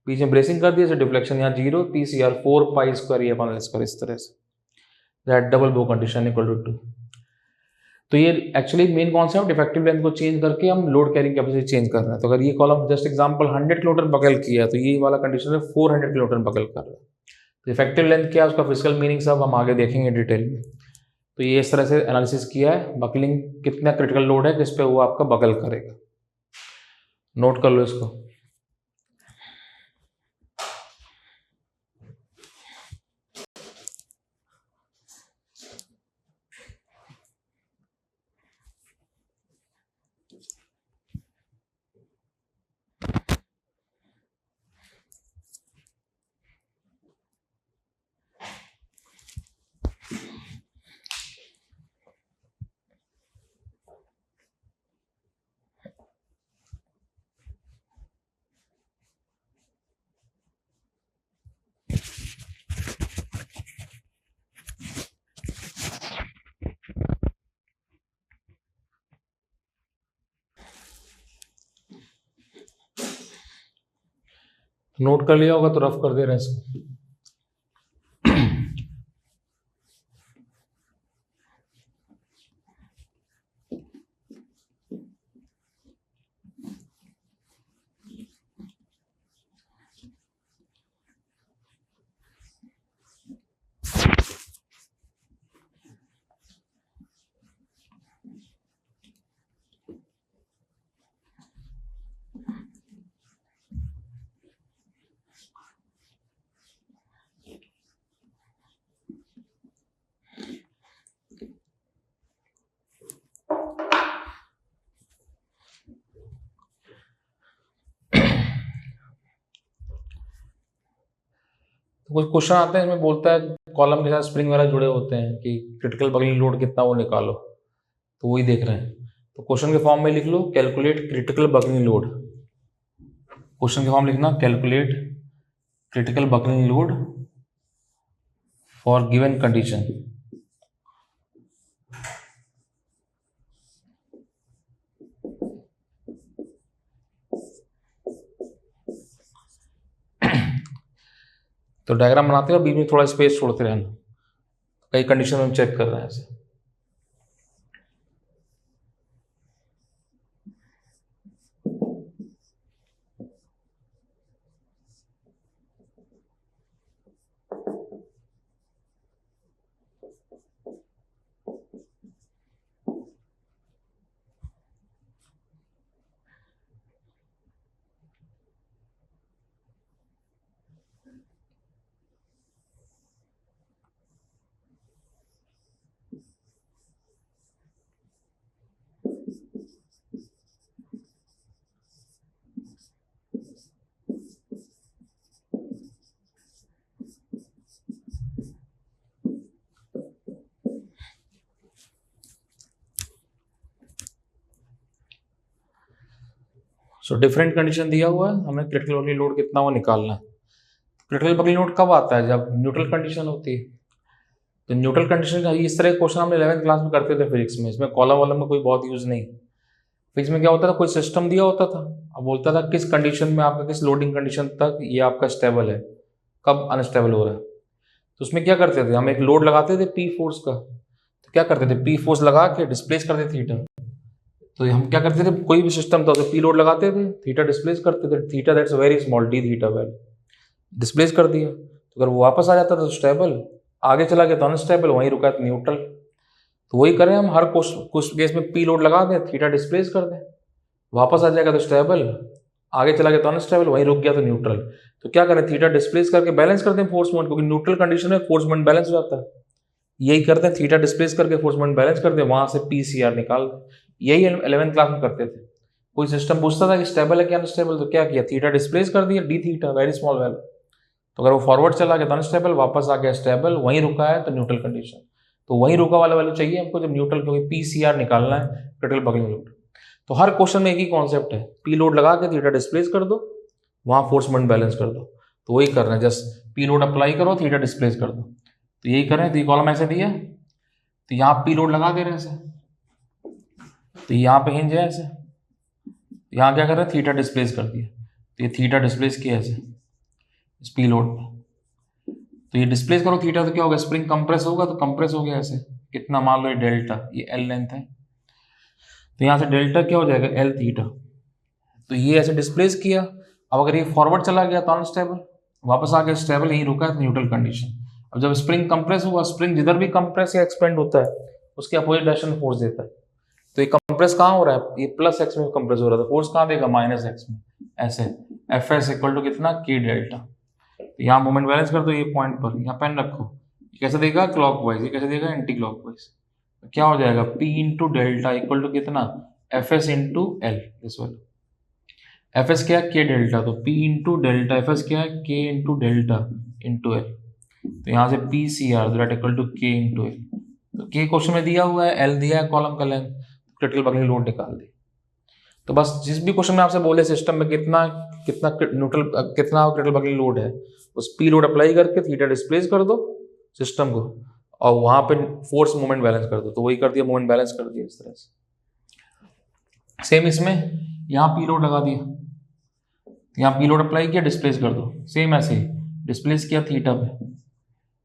बीच में ब्रेसिंग कर दिया, डिफ्लेक्शन यहाँ zero, P C R 4 pi square A upon L square, इस तरह से that double bow condition equal to 2। तो ये actually main concept effective length को चेंज करके हम लोड कैरिंग कैपेसिटी चेंज कर रहे हैं। तो अगर ये कॉलम जस्ट एग्जांपल 100 किलोमीटर बगल किया तो ये वाला कंडीशन है 400 किलोमीटर बगल कर रहा है। तो इफेक्टिव लेंथ क्या है, उसका फिजिकल मीनिंग सब हम आगे देखेंगे डिटेल में। तो ये इस तरह से एनालिसिस किया है, बकलिंग कितना क्रिटिकल लोड है जिस पे वो आपका बकल करेगा। नोट कर लो इसको। नोट कर लिया होगा तो रफ कर दे रहे हैं इसको। कुछ क्वेश्चन आते हैं इसमें बोलता है कॉलम के साथ स्प्रिंग वगैरह जुड़े होते हैं कि क्रिटिकल बकलिंग लोड कितना वो निकालो, तो वही देख रहे हैं। तो क्वेश्चन के फॉर्म में लिख लो calculate critical buckling load. Question के फॉर्म लिखना calculate critical buckling load for given condition. तो डायग्राम बनाते हैं, बीच में थोड़ा स्पेस छोड़ते रहना, कई कंडीशन में हम चेक कर रहे हैं ऐसे। सो डिफरेंट कंडीशन दिया हुआ है, हमें क्रिटिकल बकलिंग लोड कितना वो निकालना है। क्रिटिकल बकलिंग लोड कब आता है, जब न्यूट्रल कंडीशन होती है। तो न्यूट्रल कंडीशन का इस तरह क्वेश्चन हमने 11th क्लास में करते थे फिजिक्स में, इसमें कॉलम वॉलम में कोई बहुत यूज नहीं। फिजिक्स में क्या होता था, कोई सिस्टम दिया होता था, अब बोलता था किस कंडीशन में आपका, किस लोडिंग कंडीशन तक ये आपका स्टेबल है, कब अनस्टेबल हो रहा है। तो उसमें क्या करते थे, हम एक लोड लगाते थे पी फोर्स का। तो क्या करते थे, पी फोर्स लगा के डिस्प्लेस करते थे थीटा। तो हम क्या करते थे, कोई भी सिस्टम था तो पी लोड लगाते थे, थीटा डिस्प्लेस करते थे, theta that's very small, D theta value displace कर दिया। तो अगर वो वापस आ जाता था तो स्टेबल, आगे चला गया तो अनस्टेबल, वहीं रुका तो न्यूट्रल। तो वही करें हम, हर कुछ केस में पी लोड लगा दें, थीटा डिस्प्लेस कर दें, वापस आ जाएगा तो स्टेबल, आगे चला गया तो अनस्टेबल, वहीं रुक गया तो न्यूट्रल। तो क्या करें, थीटा डिस्प्लेस करके बैलेंस कर दें फोर्स मोमेंट, क्योंकि न्यूट्रल कंडीशन में फोर्स मोमेंट बैलेंस हो जाता है। यही करते हैं, थीटा डिस्प्लेस करके फोर्स मोमेंट बैलेंस कर दें, वहां से पी सी आर निकाल दें। यही 11th क्लास में करते थे। कोई सिस्टम पूछता था कि स्टेबल है क्या अनस्टेबल, तो क्या किया, थीटा डिस्प्लेस कर दिया, D theta very small value. तो अगर वो फॉरवर्ड चला गया तो अनस्टेबल, वापस आ गया स्टेबल, वहीं रुका है तो न्यूट्रल कंडीशन। तो वहीं रुका वाला वैल्यू चाहिए हमको जब न्यूट्रल, क्योंकि पी सी आर निकालना है, क्रिटिकल बकलिंग लोड। तो हर क्वेश्चन में एक ही कॉन्सेप्ट है, पी लोड लगा के थीटा डिस्प्लेस कर दो, वहां फोर्स मोमेंट बैलेंस कर दो। तो वही कर रहे हैं, जस्ट पी लोड अप्लाई करो, थीटा डिस्प्लेस कर दो। तो यही कर रहे हैं। तो ये कॉलम ऐसे दिया, तो यहाँ पी लोड लगा दे रहे हैं ऐसे, तो यहाँ पे हिंज है ऐसे, यहाँ क्या कर रहे हैं, थीटा डिस्प्लेस कर दिया, तो ये थीटा डिस्प्लेस किया ऐसे इस पी लोड पे। तो ये डिस्प्लेस करो थीटा, तो क्या होगा, स्प्रिंग कंप्रेस होगा, तो कंप्रेस हो गया ऐसे, कितना मान लो ये डेल्टा, ये एल लेंथ है, तो यहाँ से डेल्टा क्या हो जाएगा, एल थीटा। तो ये ऐसे डिस्प्लेस किया। अब अगर ये फॉरवर्ड चला गया तो अनस्टेबल, वापस आ गया स्टेबल, यहीं रुका है तो न्यूट्रल कंडीशन। अब जब स्प्रिंग कंप्रेस हुआ, स्प्रिंग जिधर भी कंप्रेस या एक्सपेंड होता है उसके अपोजिट डायरेक्शन फोर्स देता है। तो ये कंप्रेस कहाँ हो रहा है, ये प्लस एक्स में कंप्रेस हो रहा था, फोर्स कहाँ देगा, माइनस एक्स में। ऐसे एफ एस इक्वल टू कितना, के डेल्टा। तो यहाँ मोमेंट बैलेंस कर दो ये पॉइंट पर, यहाँ पेन रखो, कैसे देगा क्लॉकवाइज, ये कैसे देगा एंटी क्लॉकवाइज। तो क्या हो जाएगा, P into delta equal to कितना, F S into L. This वाला एफ एस क्या है, के डेल्टा, तो P into delta, F S क्या है, के इंटू डेल्टा इंटू एल। तो यहाँ से P C R that equal to K into L. तो के क्वेश्चन में दिया हुआ है, एल दिया है कॉलम का लेंथ, क्रिटिकल बकलिंग लोड निकाल दी। तो बस जिस भी क्वेश्चन में आपसे बोले सिस्टम में कितना कितना न्यूट्रल कितना क्रिटिकल बकलिंग लोड है, उस पी लोड अप्लाई करके थीटा डिस्प्लेस कर दो सिस्टम को, और वहां पे फोर्स मोमेंट बैलेंस कर दो। तो वही कर दिया, मोमेंट बैलेंस कर दिया इस तरह से। सेम इसमें यहाँ पी लोड लगा दिया, यहाँ पी लोड अप्लाई किया, डिस्प्लेस कर दो, सेम ऐसे ही डिस्प्लेस किया थीटा पे।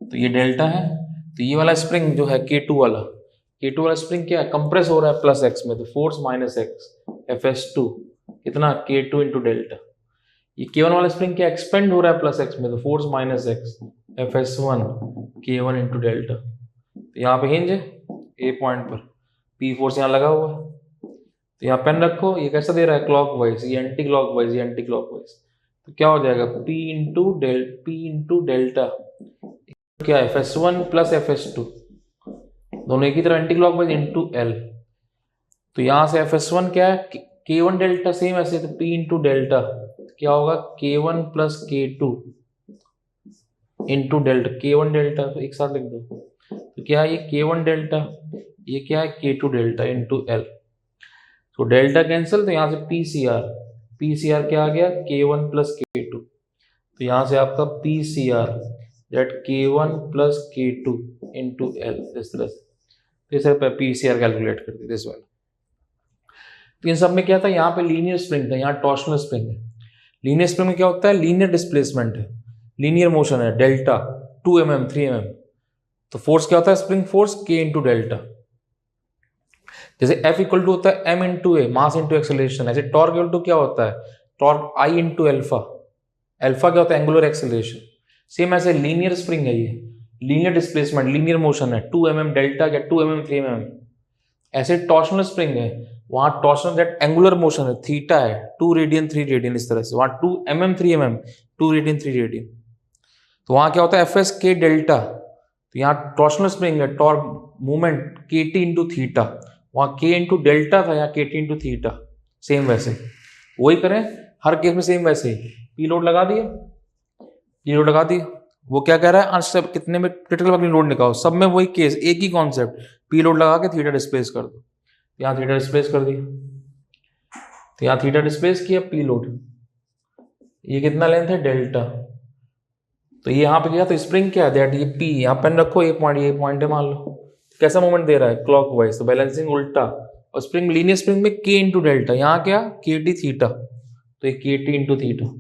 तो ये डेल्टा है, तो ये वाला स्प्रिंग जो है K2 वाला, K2 वाला स्प्रिंग क्या है, कंप्रेस हो रहा है प्लस एक्स में, तो फोर्स माइनस एक्स Fs2 कितना, K2 इंटू डेल्टा। ये K1 वाला स्प्रिंग क्या, एक्सपेंड हो रहा है प्लस एक्स में, तो force minus x Fs1 K1 into delta. तो यहाँ पे हिंज है ए पॉइंट पर, पी फोर्स यहाँ लगा हुआ है। तो यहाँ पेन रखो, ये कैसा दे रहा है, क्लॉकवाइज, ये एंटी क्लॉकवाइज, ये एंटी क्लॉकवाइज। तो क्या हो जाएगा, P इंटू डेल्टा क्या है, Fs1 प्लस Fs2, दोनों एक ही तरह एंटी क्लॉकवाइज इंटू एल। तो यहां से Fs1 क्या है, K1 डेल्टा, सेम ऐसे, तो P इंटू डेल्टा क्या होगा, K1 plus K2 into delta, K1 delta, तो एक साथ लिख दो। तो क्या है ये K1 डेल्टा, ये क्या है K2 डेल्टा इंटू एल। तो डेल्टा कैंसिल, तो यहाँ से पी सी आर क्या आ गया, K1 प्लस K2। तो यहाँ से आपका P C R that K1 plus K2 into L, इस तरह से। तो इस तरह पी सी आर कैलकुलेट कर दी दिस वाला। तो इन सब में क्या था, यहाँ पे लीनियर स्प्रिंग था, यहाँ टॉर्शनल स्प्रिंग है। लीनियर स्प्रिंग में क्या होता है, लीनियर डिस्प्लेसमेंट है, लीनियर मोशन है, डेल्टा 2 mm 3 mm। तो फोर्स क्या होता है, spring force K into delta. जैसे F इक्वल टू होता है M इंटू ए, मास इंटू एक्सेलरेशन, ऐसे टॉर्क इक्वल टू क्या होता है, torque I into alpha. Alpha क्या होता है, एंगुलर एक्सेलरेशन। सेम ऐसे लीनियर स्प्रिंग है, ये लीनियर डिस्प्लेसमेंट, लीनियर मोशन है, 2 mm डेल्टा या 2 mm 3 mm। ऐसे टॉर्शनल स्प्रिंग है, वहां टॉर्शनल दैट एंगुलर मोशन है, थीटा है 2 रेडियन 3 रेडियन, इस तरह से। वहां 2 mm 3 mm 2 रेडियन 3 रेडियन। तो वहां क्या होता है, एफ एस के डेल्टा। तो यहाँ टॉर्शनल स्प्रिंग है, टॉर्क मूवमेंट के टी इंटू थीटा, वहां के इंटू डेल्टा था, यहाँ के टी इंटू थीटा। सेम वैसे वही करें हर केस में, सेम वैसे ही पी लोड लगा दिया, पी लोड लगा दिया। वो क्या कह रहा है, अनस्टेबल कितने में क्रिटिकल बकलिंग लोड निकालो, सब में वही केस, एक ही कॉन्सेप्ट, पी लोड लगा के थीटा डिस्प्लेस कर दो। यहाँ थीटा डिस्प्लेस कर दिया, तो यहाँ थीटा डिस्प्लेस किया, पी लोड, ये कितना लेंथ है, डेल्टा। तो ये यहाँ पे गया, तो स्प्रिंग क्या है दैट, ये पी, यहाँ पेन रखो, ये पॉइंट है मान लो। कैसा मोमेंट दे रहा है, क्लॉकवाइज, तो बैलेंसिंग उल्टा। और स्प्रिंग लीनियर स्प्रिंग में के इंटू डेल्टा, यहाँ क्या, के टी थीटा, तो ये K T into theta.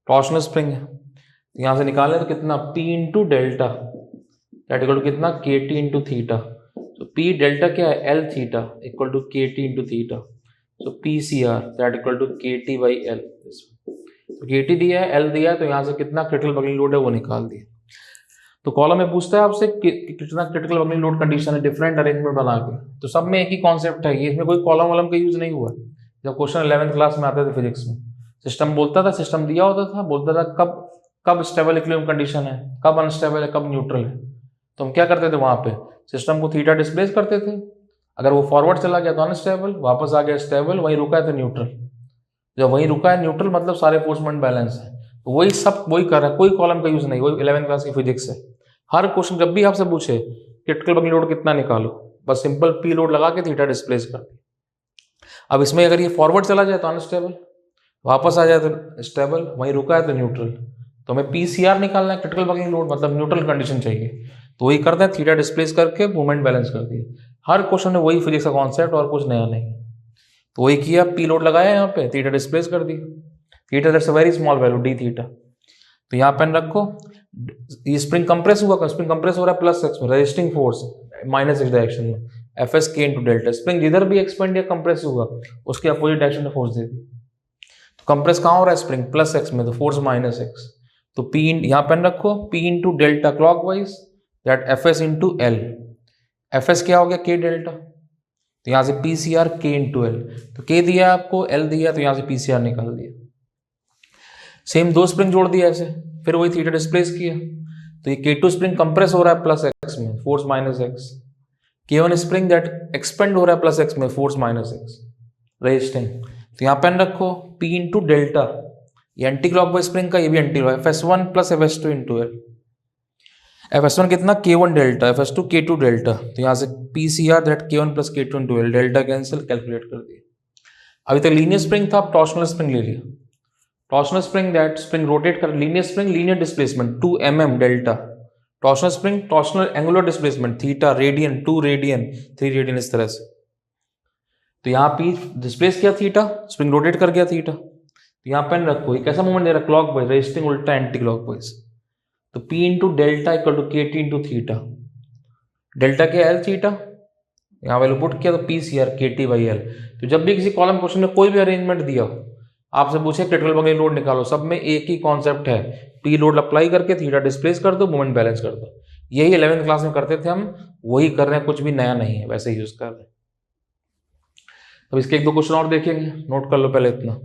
Torsional spring है, तो यहाँ से निकाले तो कितना, P into delta that equal to कितना, के टी इंटू थीटा। तो पी डेल्टा क्या है, L theta equal to K T into theta. So P C R that equal to K T by L. तो K T दिया है, L दिया है, तो यहाँ से कितना क्रिटिकल बकलिंग लोड है वो निकाल दिया। तो कॉलम में पूछता है आपसे कितना क्रिटिकल बकलिंग लोड कंडीशन है डिफरेंट अरेंजमेंट बना के। तो सब में एक ही कॉन्सेप्ट है, इसमें कोई कॉलम वॉलम का यूज नहीं हुआ। जब क्वेश्चन 11th क्लास में आते थे फिजिक्स में, सिस्टम बोलता था, सिस्टम दिया होता था, बोलता था कब स्टेबल इक्विलिब्रियम कंडीशन है, कब अनस्टेबल है, कब न्यूट्रल है। तो हम क्या करते थे, वहां पे सिस्टम को थीटा डिस्प्लेस करते थे, अगर वो फॉरवर्ड चला गया तो अनस्टेबल, वापस आ गया स्टेबल, वहीं रुका है तो न्यूट्रल। जब वहीं रुका है न्यूट्रल, मतलब सारे फोर्स मोमेंट बैलेंस है। तो वही सब वही कर रहा है, कोई कॉलम का यूज नहीं, वही 11th क्लास की फिजिक्स है। हर क्वेश्चन जब भी आपसे पूछे क्रिटिकल बकलिंग लोड कितना निकालो, बस सिंपल पी लोड लगा के थीटा डिस्प्लेस कर दी। अब इसमें अगर ये फॉरवर्ड चला जाए तो अनस्टेबल, वापस आ जाए तो स्टेबल, वहीं रुका है तो न्यूट्रल। तो हमें पी सी आर निकालना है, क्रिटिकल बकलिंग लोड मतलब न्यूट्रल कंडीशन चाहिए। तो वही करते हैं, थीटा डिस्प्लेस करके मूवमेंट बैलेंस कर दिए। हर क्वेश्चन में वही फिजिक्स का कॉन्सेप्ट, और कुछ नया नहीं। तो वही किया, पी लोड लगाया यहाँ पे, थीटा डिस्प्लेस कर दी, theta that's a very small value D theta. तो यहाँ पेन रखो, ये स्प्रिंग कंप्रेस हुआ, स्प्रिंग कंप्रेस हो रहा है प्लस एक्स में, resisting force minus X direction में, F S K into delta. Spring जिधर भी एक्सपेंड या कंप्रेस होगा उसके अपोजिट डायरेक्शन में फोर्स देगी। तो कंप्रेस कहाँ हो रहा है स्प्रिंग, प्लस एक्स में, तो फोर्स माइनस एक्स। तो पी यहाँ पेन रखो, P into delta clockwise that F S into L. F S क्या हो गया, के डेल्टा, तो यहाँ से पी सी आर के इंटू एल। तो के दिया आपको, एल दिया, तो यहाँ से पी सी आर निकाल दिया। सेम दो स्प्रिंग जोड़ दिया ऐसे, फिर वही थीटा डिस्प्लेस किया, तो ये K2 स्प्रिंग कंप्रेस हो रहा है प्लस एक्स में, force minus x. K1 spring that expand हो रहा है प्लस एक्स में, फोर्स माइनस एक्स रेजिस्टिंग। तो यहाँ पेन रखो, P इंटू डेल्टा, ये एंटी क्लॉकवाइज स्प्रिंग का, ये भी anti clock, Fs1 plus Fs2 into L. Fs1 कितना, K1 delta, Fs2 K2 delta, तो यहाँ से PCR that K1 plus K2 into L, delta cancel, calculate कर दिया। अभी तक लीनियर स्प्रिंग था, अब टॉर्शनल स्प्रिंग ले लिया। Torsional spring that spring rotate कर, linear spring linear displacement 2 mm delta, torsional spring torsional angular displacement theta, radian 2 radian 3 radian, इस तरह से। तो यहाँ पी डिस्प्लेस किया थीटा, स्प्रिंग रोटेट कर गया थीटा, तो यहाँ पेन रखो, ये कैसा मूवमेंट दे रहा है, क्लॉक वाइज, रेजिस्टिंग उल्टा एंटी क्लॉक वाइज। तो P into delta equal to K T into theta, delta K L theta, यहाँ वैल्यू पुट किया, तो P C R K T by L. तो जब भी किसी कॉलम क्वेश्चन में कोई भी अरेंजमेंट दिया हो, आपसे पूछे क्रिटिकल बगल लोड निकालो, सब में एक ही कॉन्सेप्ट है, पी लोड अप्लाई करके थीटा डिस्प्लेस कर दो, मोमेंट बैलेंस कर दो। यही 11th क्लास में करते थे हम, वही कर रहे हैं, कुछ भी नया नहीं है, वैसे ही यूज कर रहे हैं। अब इसके एक दो क्वेश्चन और देखेंगे, नोट कर लो पहले इतना।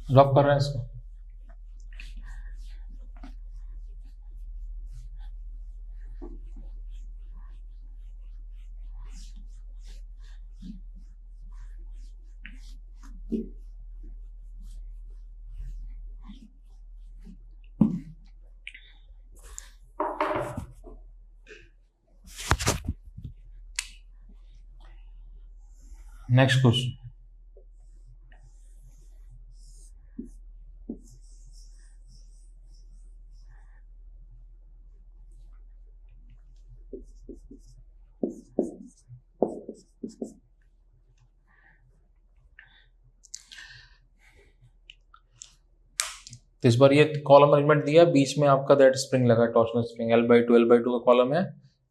रफ कर रहे हैं इसको। नेक्स्ट क्वेश्चन, तो इस बार ये कॉलम अरेंजमेंट दिया, बीच में आपका दैट स्प्रिंग लगा, टॉर्शनल स्प्रिंग L/2 का कॉलम है,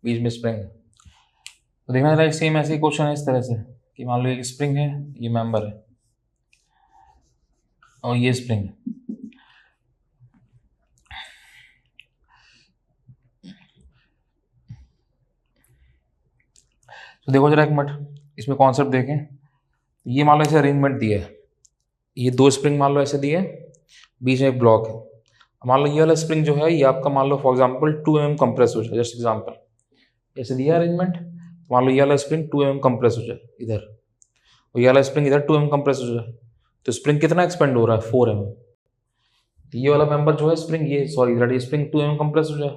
बीच में स्प्रिंग है। तो देखना जरा, सेम ऐसे ही क्वेश्चन है इस तरह से कि मान लो एक स्प्रिंग है, ये मेंबर है और ये स्प्रिंग है। तो देखो जरा एक मिनट, इसमें कॉन्सेप्ट देखें। ये मान लो ऐसे अरेंजमेंट दिया है, ये दो स्प्रिंग मान लो ऐसे दिए, बीच में एक ब्लॉक है। मान लो ये वाला स्प्रिंग जो है, ये आपका मान लो फॉर एग्जांपल 2 mm कंप्रेस हो जाए, जस्ट एग्जांपल ऐसे दिया अरेंजमेंट। मान लो ये वाला स्प्रिंग 2 mm कंप्रेस हो जाए इधर, और ये वाला स्प्रिंग इधर 2 mm कंप्रेस हो जाए, तो स्प्रिंग कितना एक्सपेंड हो रहा है, 4 mm। ये वाला मेंबर जो है स्प्रिंग, ये सॉरी दैट ये स्प्रिंग 2 mm कंप्रेस हो जाए,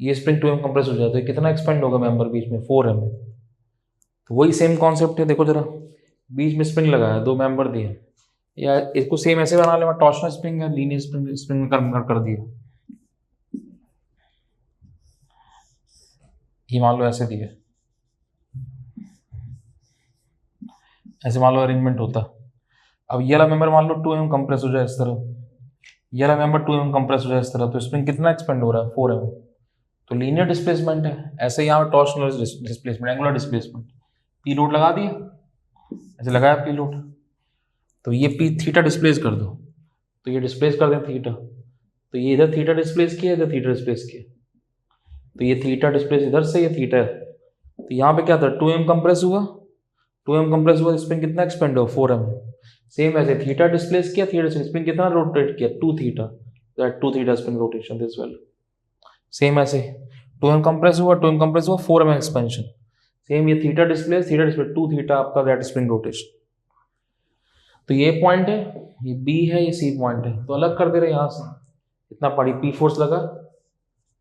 ये स्प्रिंग 2 mm कंप्रेस हो जाए, तो कितना एक्सपेंड होगा मेंबर बीच में, 4 mm। तो वही सेम कॉन्सेप्ट है, देखो जरा, बीच में स्प्रिंग लगाया, दो मेंबर दिए, या इसको सेम ऐसे बना ले, टॉर्शनल स्प्रिंग है, लीनियर स्प्रिंग में कन्वर्ट कर दिया। ये मान लो ऐसे दिए, ऐसे मान लो अरेंजमेंट होता। अब ये वाला मेंबर मान लो 2 mm कंप्रेस हो जाए इस तरह, ये वाला मेंबर 2 mm कंप्रेस हो जाए इस तरह, तो स्प्रिंग कितना एक्सपेंड हो रहा है, 4 mm। तो लीनियर डिस्प्लेसमेंट है। ऐसे यहाँ torsional displacement, angular displacement, P load लगा दिया, ऐसे लगाया पी लोड, तो ये पी थीटा डिस्प्लेस कर दो, तो ये डिस्प्लेस कर दें थीटा, तो ये इधर थीटा डिस्प्लेस किया, इधर थीटा डिस्प्लेस किया, तो ये थीटा डिस्प्लेस इधर से, ये थीटा है, तो यहाँ पे क्या था, 2 mm कंप्रेस हुआ, 2 mm कंप्रेस हुआ, स्प्रिंग कितना एक्सपेंड हुआ, 4 mm। सेम ऐसे थीटा डिस्प्लेस किया, थीटा स्प्रिंग कितना रोटेट किया, 2 theta, that 2 theta spring rotation, this value. Same ऐसे 2 mm कंप्रेस हुआ, 2 mm कंप्रेस हुआ, 4 mm एक्सपेंशन, सेम ये थीटा डिस्प्लेस 2 थीटा आपका दैट स्प्रिंग रोटेशन। तो ये पॉइंट है, ये बी है, ये सी पॉइंट है, तो अलग कर दे रहे यहाँ से, इतना पड़ी पी फोर्स लगा,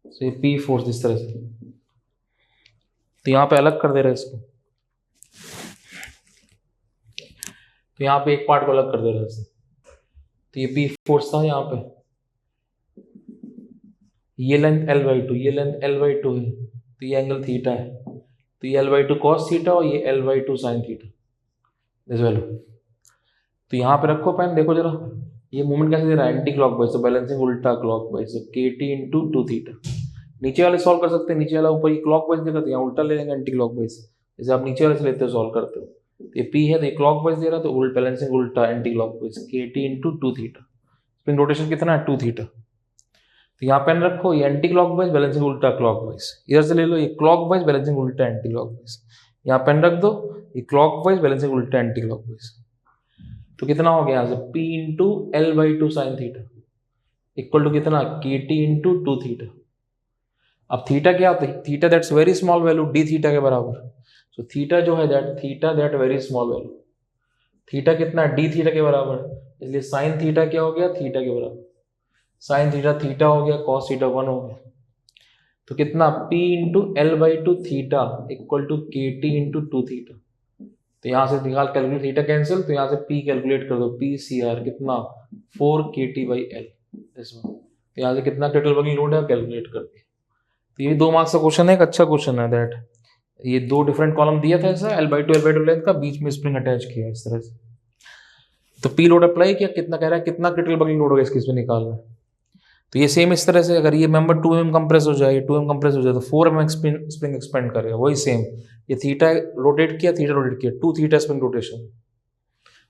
तो ये पी फोर्स इस तरह से, तो यहाँ पे अलग कर दे रहे हैं इसको, तो यहाँ पे एक पार्ट को अलग कर दे रहे हैं इससे, तो ये पी फोर्स था यहाँ पे, ये लेंथ एल बाई टू, ये लेंथ एल बाई टू है, तो ये एंगल थीटा है, तो ये L by two cos theta और ये L by two sine theta, this value. तो यहाँ पे रखो पेन, देखो जरा ये मूवमेंट कैसे दे रहा है, एंटी क्लॉक वाइज, तो बैलेंसिंग उल्टा clockwise, K T into two theta. नीचे वाले सॉल्व कर सकते हैं, नीचे वाला ऊपर क्लॉक वाइज देगा तो यहाँ उल्टा ले लेंगे एंटी क्लॉक वाइज, जैसे आप नीचे वाले से लेते हो सॉल्व करते हो, तो ये पी है तो ये क्लॉक वाइज दे रहा है, तो उल्ट बैलेंसिंग उल्टा anti clockwise, K T into two theta. Spring rotation कितना है, टू थीटा। तो यहाँ पेन रखो, ये एंटी क्लॉक वाइज बैलेंसिंग उल्टा क्लॉक वाइज, इधर से ले लो ये क्लॉक वाइज बैलेंसिंग उल्टा एंटी क्लॉक वाइज, यहाँ पेन रख दो, ये क्लॉक वाइज बैलेंसिंग उल्टा एंटी क्लॉक वाइज। तो कितना हो गया यहाँ से, P into L by two sine theta equal to कितना, K T into two theta. अब थीटा क्या होता है, theta that's very small value, D theta के बराबर, सो थीटा जो है that theta that very small value, theta कितना, डी थीटा के बराबर, इसलिए साइन थीटा क्या हो गया, थीटा के बराबर, साइन थीटा थीटा हो गया, कॉस थीटा 1 हो गया, तो कितना, P into L by two theta equal to K T into two theta. तो यहाँ से निकाल, कैलकुलेट थीटा कैंसिल, तो यहाँ से P कैलकुलेट कर दो, पी सी आर कितना, 4 के टी बाई एल, इसमें तो यहाँ से कितना क्रिटिकल वर्किंग लोड है कैलकुलेट कर दिया। तो ये 2 मार्क्स का क्वेश्चन है, एक अच्छा क्वेश्चन है दैट, ये 2 डिफरेंट कॉलम दिया था ऐसा, एल बाई टू लेंथ का, बीच में स्प्रिंग अटैच किया इस तरह से, तो पी लोड अप्लाई किया, कितना कह रहा है, कितना क्रिटिकल वर्किंग लोड होगा इसके, इसमें निकालना है। तो ये सेम इस तरह से, अगर ये मेंबर 2 mm कंप्रेस हो जाए, 2 mm कंप्रेस हो जाए, तो 4 mm स्प्रिंग एक्सपेंड करेगा, वही सेम, ये थीटा रोटेट किया, थीटा रोटेट किया, 2 थीटा स्प्रिंग रोटेशन,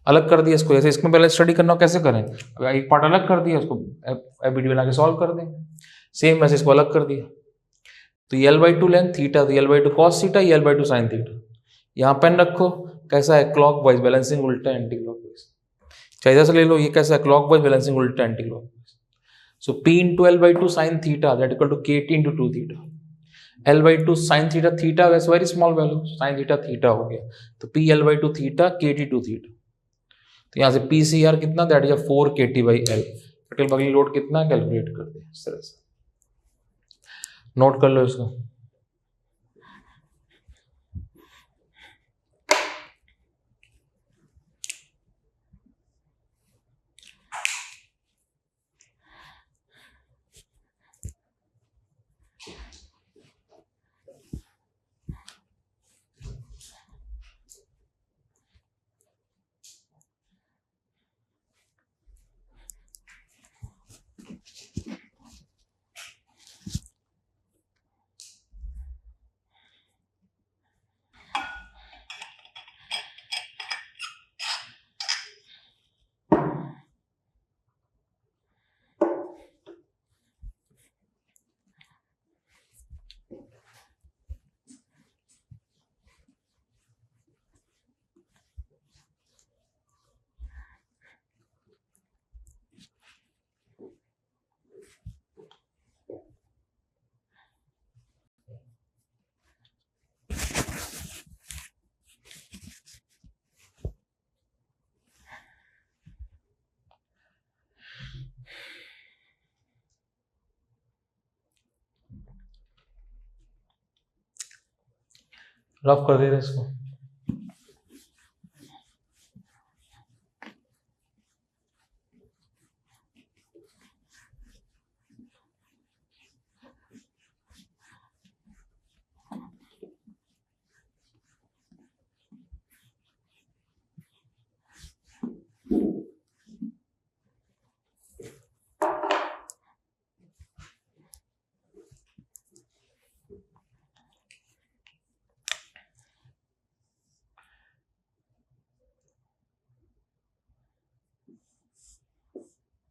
अलग कर दिया इसको, ऐसे इसमें पहले स्टडी करना कैसे करें, एक पार्ट अलग कर दिया, उसको एबीडी बना के सॉल्व कर देंगे, सेम वैसे इसको अलग कर दिया। तो ये L by two length theta, तो L by two cos theta, ये L by two sine theta, यहाँ पेन रखो, कैसा है, क्लॉक वाइज बैलेंसिंग उल्टा एंटी क्लॉक वाइज, चाहे इधर से ले लो, ये कैसा है, क्लॉक वाइज बैलेंसिंग उल्टा anti clockwise. So P into L by 2 sin theta that equal to KT into 2 theta. L by 2 sin theta, theta is very small value, sin theta theta हो गया, तो P L by 2 theta KT 2 theta, तो यहाँ से PCR कितना, that is 4 KT by L, critical working load कितना calculate कर दे, इस तरह से नोट कर लो इसको। रफ कर दे रहे इसको।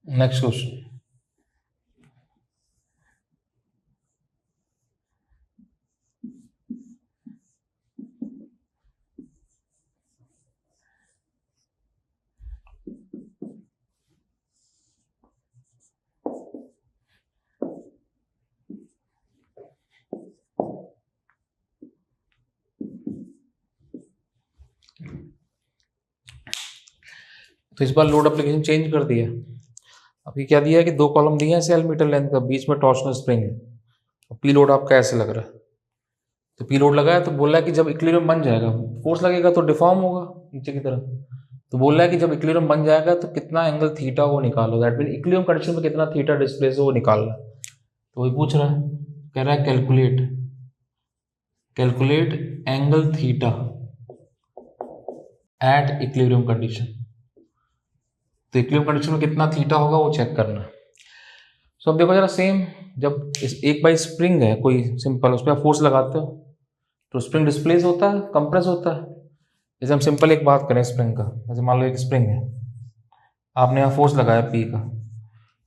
नेक्स्ट क्वेश्चन, तो इस बार लोड एप्लीकेशन चेंज कर दिया। अभी क्या दिया है कि 2 कॉलम दिए हैं सेल मीटर लेंथ का, बीच में टॉर्शनल स्प्रिंग है। पी लोड आपका ऐसे लग रहा है, तो पी लोड लगा है तो बोल रहा है कि जब इक्विलिब्रियम बन जाएगा, फोर्स लगेगा तो डिफॉर्म होगा नीचे की तरफ। तो बोल रहा है कि जब इक्विलिब्रियम बन जाएगा तो कितना एंगल थीटा वो निकालो, दैट मीन इक्विलिब्रियम कंडीशन में कितना थीटा डिस्प्लेस हो वो निकालना। तो वही पूछ रहा है, कह रहा है calculate angle theta at equilibrium condition. तो इक्विलिब्रियम कंडीशन में कितना थीटा होगा वो चेक करना। सो अब देखो जरा सेम, जब एक बाई स्प्रिंग है कोई सिंपल, उस पर आप फोर्स लगाते हो तो स्प्रिंग डिस्प्लेस होता है, कंप्रेस होता है। जैसे हम सिंपल एक बात करें स्प्रिंग का, जैसे मान लो एक स्प्रिंग है, आपने यहाँ फोर्स लगाया पी का,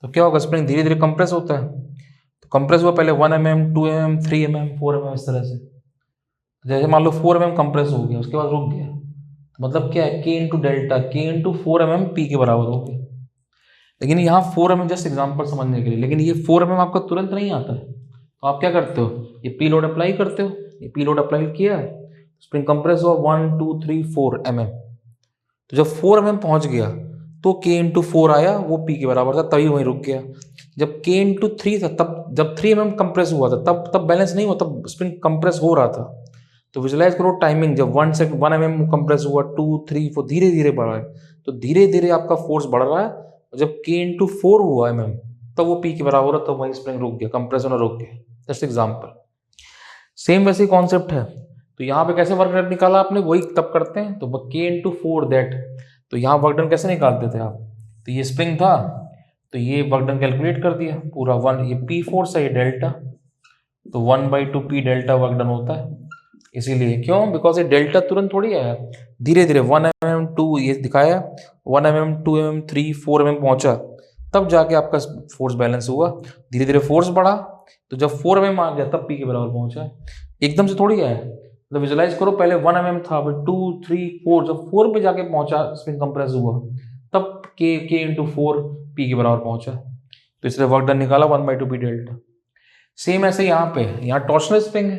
तो क्या होगा, स्प्रिंग धीरे धीरे कंप्रेस होता है। तो कंप्रेस हुआ पहले 1 mm, 2 mm, 3 mm, 4 mm, इस तरह से। जैसे मान लो 4 mm कंप्रेस हो गया, उसके बाद रुक गया, तो मतलब क्या है, के इंटू डेल्टा, के इंटू 4 mm पी के बराबर हो गया। लेकिन यहाँ 4 mm जस्ट एग्जाम्पल समझने के लिए, लेकिन ये 4 mm आपका तुरंत नहीं आता है। तो आप क्या करते हो, ये पी लोड अप्लाई करते हो, ये पी लोड अप्लाई किया, स्प्रिंग कंप्रेस हुआ 1 2 3 4 mm। तो जब 4 mm पहुंच गया तो के इंटू 4 आया, वो पी के बराबर था, तभी वहीं रुक गया। जब के इंटू 3 था, तब जब 3 mm कंप्रेस हुआ था, तब बैलेंस नहीं हुआ, तब स्प्रिंग कंप्रेस हो रहा था। तो विजुलाइज करो टाइमिंग, जब 1 mm कंप्रेस हुआ, 2 3 4 धीरे धीरे बढ़ा है, तो धीरे धीरे आपका फोर्स बढ़ रहा है। जब के इंटू 4 हुआ mm, तब वो पी के बराबर है, तो वहीं स्प्रिंग रुक गया, कंप्रेस होना रुक गया। जस्ट एग्जाम्पल, सेम वैसे ही कॉन्सेप्ट है। तो यहाँ पे कैसे वर्क डन निकाला आपने, वही तब करते हैं। तो के इंटू 4 दैट, तो यहाँ वर्क डन कैसे निकालते थे आप, तो ये स्प्रिंग था, तो ये वर्क डन कैलकुलेट कर दिया पूरा 1, ये पी फोर्स है, ये डेल्टा, तो 1/2 पी डेल्टा वर्क डन होता है। इसीलिए क्यों, बिकॉज ये डेल्टा तुरंत थोड़ी आया, धीरे धीरे 1 mm 2 ये दिखाया, 1 mm 2 mm 3 4 mm पहुंचा, तब जाके आपका फोर्स बैलेंस हुआ। धीरे धीरे फोर्स बढ़ा, तो जब 4 mm आ गया तब पी के बराबर पहुंचा, एकदम से थोड़ी आया। मतलब विजुलाइज करो, पहले 1 mm था, फिर 2 3 4, जब 4 पे जाके पहुंचा स्प्रिंग कंप्रेस हुआ, तब के इंटू 4 पी के बराबर पहुंचा। तो इसलिए वर्क डन निकाला 1/2 पी डेल्टा। सेम ऐसे यहाँ पे, यहाँ टॉर्शनल स्प्रिंग है,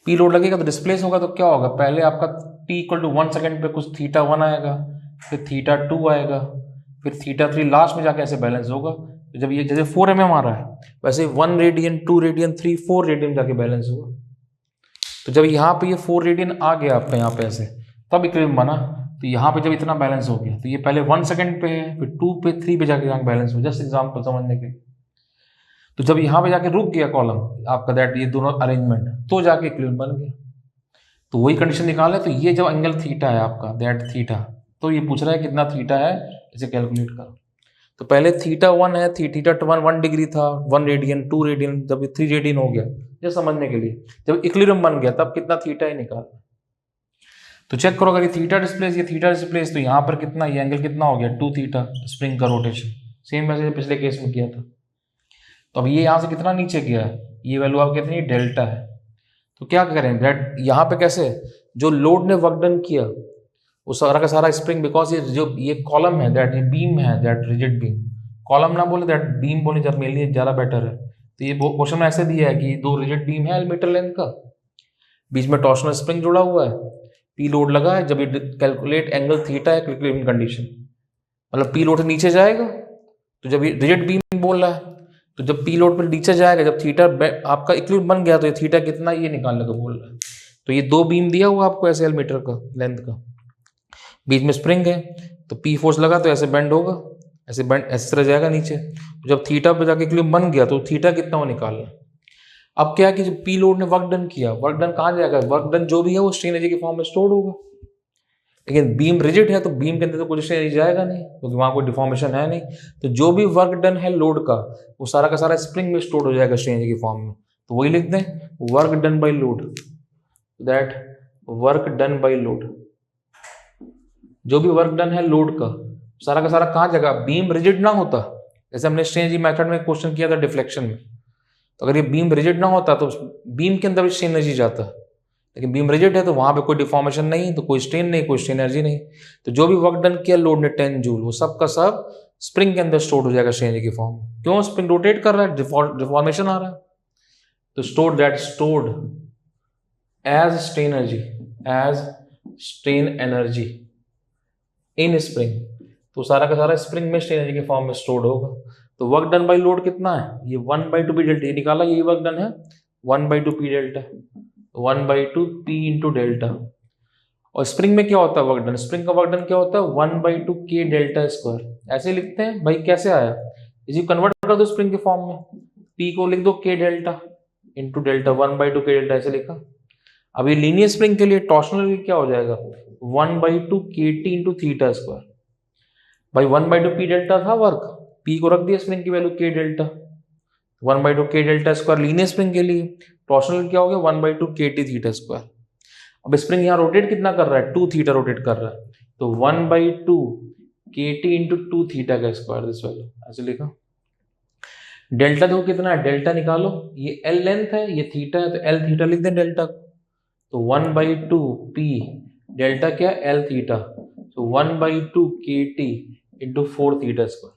पी लोड लगेगा तो डिस्प्लेस होगा, तो क्या होगा, पहले आपका t इक्वल टू 1 सेकेंड पे कुछ थीटा 1 आएगा, फिर थीटा 2 आएगा, फिर थीटा 3, लास्ट में जाके ऐसे बैलेंस होगा। तो जब ये जैसे 4 mm आ रहा है, वैसे 1 रेडियन 2 रेडियन 3 4 रेडियन जाके बैलेंस हुआ। तो जब यहाँ पे ये 4 रेडियन आ गया आपका यहाँ पे ऐसे, तब इक्विलिब्रियम बना। तो यहाँ पे जब इतना बैलेंस हो गया, तो ये पहले 1 सेकेंड पे है, फिर 2 पे 3 पे जाके यहाँ बैलेंस हो, जस्ट एग्जाम्पल समझने के। तो जब यहाँ पे जाके रुक गया कॉलम आपका, दैट ये दोनों अरेंजमेंट, तो जाके इक्विलिब्रियम बन गया। तो वही कंडीशन निकाला। तो ये जब एंगल थीटा है आपका, दैट थीटा, तो ये पूछ रहा है कितना थीटा है, इसे कैलकुलेट करो। तो पहले थीटा 1 है, थीटा 1 डिग्री था, 1 रेडियन 2 रेडियन, जब 3 रेडियन हो गया, ये समझने के लिए, जब इक्विलिब्रियम बन गया तब कितना थीटा ही निकालना। तो चेक करो, अगर ये थीटा डिस्प्लेस, ये थीटा डिस्प्लेस, तो यहाँ पर कितना, ये एंगल कितना हो गया, 2 थीटा, स्प्रिंग का रोटेशन, सेम वैसे पिछले केस में किया था। तो अब ये यहाँ से कितना नीचे गया है, ये वैल्यू आप कहते हैं डेल्टा है। तो क्या करें, दैट यहाँ पे कैसे, जो लोड ने वर्क डन किया वो सारा का सारा स्प्रिंग, बिकॉज ये जो ये कॉलम है, दैट ये बीम है, दैट रिजिड बीम, कॉलम ना बोले दैट बीम बोले, जब मेरे लिए ज़्यादा बेटर है। तो ये क्वेश्चन में ऐसे दिया है कि 2 रिजिड बीम है मीटर लेंथ का, बीच में टॉर्शनल स्प्रिंग जुड़ा हुआ है, पी लोड लगा है, जब ये कैलकुलेट एंगल थीटा है इक्विलिब्रियम कंडीशन, मतलब पी लोड से नीचे जाएगा। तो जब ये रिजिड बीम बोल रहा है, तो जब पी लोड पर नीचे जाएगा, जब थीटा आपका इक्विलिब्रियम बन गया, तो ये थीटा कितना ये निकालने को बोल रहा है। तो ये 2 बीम दिया हुआ आपको ऐसे मीटर का लेंथ का, बीच में स्प्रिंग है, तो पी फोर्स लगा तो ऐसे बेंड होगा, ऐसे बेंड इस तरह जाएगा नीचे। तो जब थीटा पे जाके इक्विलिब्रियम बन गया, तो थीटा कितना वो निकालना। अब क्या है कि जब पी लोड ने वर्क डन किया, वर्क डन कहाँ जाएगा, वर्क डन जो भी है वो स्ट्रेन एनर्जी के फॉर्म में स्टोर्ड होगा। लेकिन बीम रिजिड है, तो बीम के अंदर तो कुछ स्ट्रेन एनर्जी जाएगा नहीं, क्योंकि वहाँ कोई डिफॉर्मेशन है नहीं। तो जो भी वर्क डन है लोड का, वो सारा का सारा स्प्रिंग में स्टोर्ड हो जाएगा स्ट्रेन एनर्जी के फॉर्म में। तो वही लिख दें, work done by load, that work done by load, जो भी वर्क डन है लोड का, सारा का सारा कहाँ जाएगा, बीम रिजिड ना होता, जैसे हमने स्ट्रेन एनर्जी मेथड में क्वेश्चन किया था डिफ्लेक्शन में, तो अगर ये बीम रिजिड ना होता तो बीम के अंदर भी स्ट्रेन एनर्जी जाता, लेकिन बीम रिजिड है तो वहां पे कोई डिफॉर्मेशन नहीं, तो कोई स्ट्रेन नहीं, कोई स्ट्रेन एनर्जी नहीं। तो जो भी वर्क डन किया लोड ने 10 जूल, वो सब का सब स्प्रिंग के अंदर स्टोर हो जाएगा स्ट्रेन एनर्जी की फॉर्म में। क्यों, स्प्रिंग रोटेट कर रहा है, डिफॉर्मेशन आ रहा है, तो stored as strain energy in spring. तो सारा का सारा स्प्रिंग में स्ट्रेन एनर्जी के फॉर्म में स्टोर्ड होगा। तो वर्क डन बाई लोड कितना है, ये 1/2 पी डेल्टा, ये निकाला, यही वर्क डन है 1/2 P delta, 1/2 P into delta. और स्प्रिंग में क्या होता है वर्क डन, स्प्रिंग का वर्क डन क्या होता है 1/2 के डेल्टा स्क्वायर। ऐसे लिखते हैं भाई, कैसे आया, इसी कन्वर्ट कर दो स्प्रिंग के फॉर्म में, पी को लिख दो के डेल्टा इंटू डेल्टा, 1/2 के डेल्टा ऐसे लिखा। अब ये लीनियर स्प्रिंग के लिए टॉर्शनल क्या हो जाएगा 1/2 के टी इंटू थीटा स्क्वायर। भाई 1/2 पी डेल्टा था वर्क, पी को रख दिया स्प्रिंग की वैल्यू के डेल्टा, 1/2 के डेल्टा स्क्वायर लीनियर स्प्रिंग के लिए। टॉर्शनल क्या हो गया 1/2 के टी थीटा स्क्वायर। अब स्प्रिंग यहाँ रोटेट कितना कर रहा है 2 थीटा रोटेट कर रहा है, तो 1/2 के टी इंटू 2 थीटा का स्क्वायर, दिस वैल्यू ऐसे लिखा। डेल्टा देखो कितना है, डेल्टा निकालो, ये एल लेंथ है, ये थीटा है, तो एल थीटा लिख दें डेल्टा, तो 1/2 पी डेल्टा क्या एल थीटा, तो 1/2 के टी इंटू 4 थीटा स्क्वायर।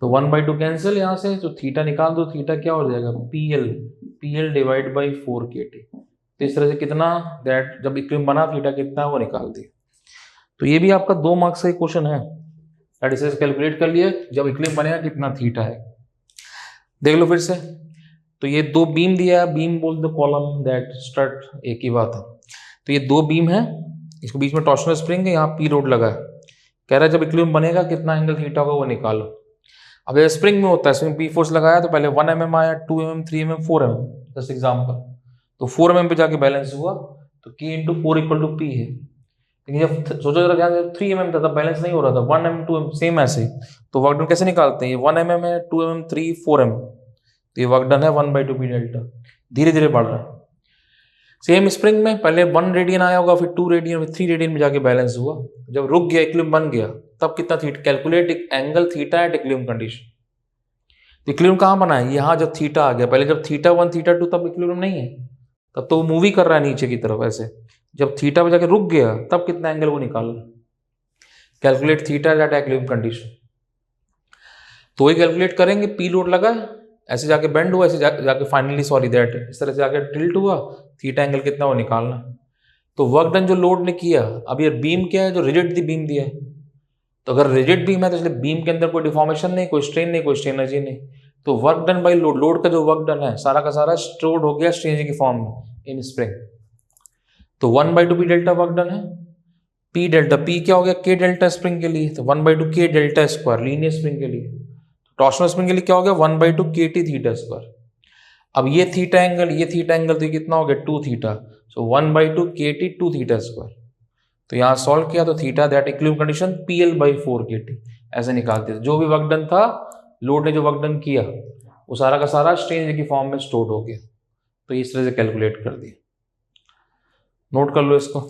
तो 1/2 कैंसिल यहाँ से, तो थीटा निकाल दो, थीटा क्या हो जाएगा पी एल डिवाइड बाई 4 के टी। तो इस तरह से कितना दैट जब इक्विलिब्रियम बना थीटा कितना है वो निकाल दिया। तो ये भी आपका 2 मार्क्स का क्वेश्चन है, दैट इसे कैलकुलेट कर लिया जब इक्विलिब्रियम बनेगा कितना थीटा है। देख लो फिर से, तो ये 2 बीम दिया है, बीम बोल दो कॉलम दैट स्ट्रट, एक ही बात है। तो ये 2 बीम है, इसको बीच में टॉर्शनल स्प्रिंग है, यहाँ पी लोड लगा है, कह रहा है जब इक्विलिब्रियम बनेगा कितना एंगल थीटा होगा वो निकालो। अब ये स्प्रिंग में होता है, स्प्रिंग पी फोर्स लगाया तो पहले 1 mm आया, 2 mm, 3 mm, 4 mm, just example, तो 4 mm पे जाके बैलेंस हुआ, तो k into 4 equal to P है। लेकिन जब सोचो जरा ध्यान से 3 mm था तब बैलेंस नहीं हो रहा था, 1 mm 2 mm सेम ऐसे, तो वर्क डन कैसे निकालते हैं, ये 1 mm है, 2 mm, 3, 4 mm, तो ये वर्क डन है 1/2 पी डेल्टा, धीरे धीरे बढ़ रहा है। सेम स्प्रिंग में पहले 1 रेडियन आया होगा, फिर 2 रेडियन, फिर 3 रेडियन में जाके बैलेंस हुआ, जब रुक गया इक्विलिब्रियम बन गया तब कितना theta, calculate angle theta at equilibrium condition. तो इक्विलिब्रियम कहाँ बना है, यहाँ जब थीटा आ गया, पहले जब थीटा 1 थीटा 2 तब इक्विलिब्रियम नहीं है, तब तो वो मूवी कर रहा है नीचे की तरफ ऐसे, जब थीटा पे जाके रुक गया तब कितना एंगल वो निकालना, calculate theta at equilibrium condition. तो वही कैलकुलेट करेंगे, पी लोड लगा ऐसे जाके बेंड हुआ, ऐसे जाके फाइनली सॉरी दैट इस तरह से जाके टिल्ट हुआ, थीटा एंगल कितना वो निकालना। तो वर्क डन जो लोड ने किया, अब ये बीम क्या है जो रिजिड दी बीम दिया है, तो अगर रिजिड बीम है तो इसलिए बीम के अंदर कोई डिफॉर्मेशन नहीं, कोई स्ट्रेन नहीं, कोई स्ट्रेन एनर्जी नहीं, तो work done by load, load का जो वर्क डन है सारा का सारा स्टोर्ड हो गया स्ट्रेन एनर्जी की फॉर्म में इन स्प्रिंग। तो 1/2 पी डेल्टा वर्क डन है, पी डेल्टा, पी क्या हो गया के डेल्टा स्प्रिंग के लिए, तो 1/2 के डेल्टा स्क्वायर लीनियर स्प्रिंग के लिए, टॉर्शनल स्प्रिंग के लिए क्या हो गया 1/2 के टी थीटा स्क्वायर। अब ये थीटा एंगल, ये थीटा एंगल, तो कितना हो गया 2 थीटा, सो 1/2 के टी 2 थीटा स्क्वायर। तो यहाँ सॉल्व किया तो theta that equilibrium condition PL/4 के टी ऐसे निकाल दिया। जो भी वर्क डन था, लोड ने जो वर्क डन किया वो सारा का सारा स्ट्रेन एनर्जी की फॉर्म में स्टोर्ड हो गया, तो इस तरह से कैलकुलेट कर दिया। नोट कर लो इसको।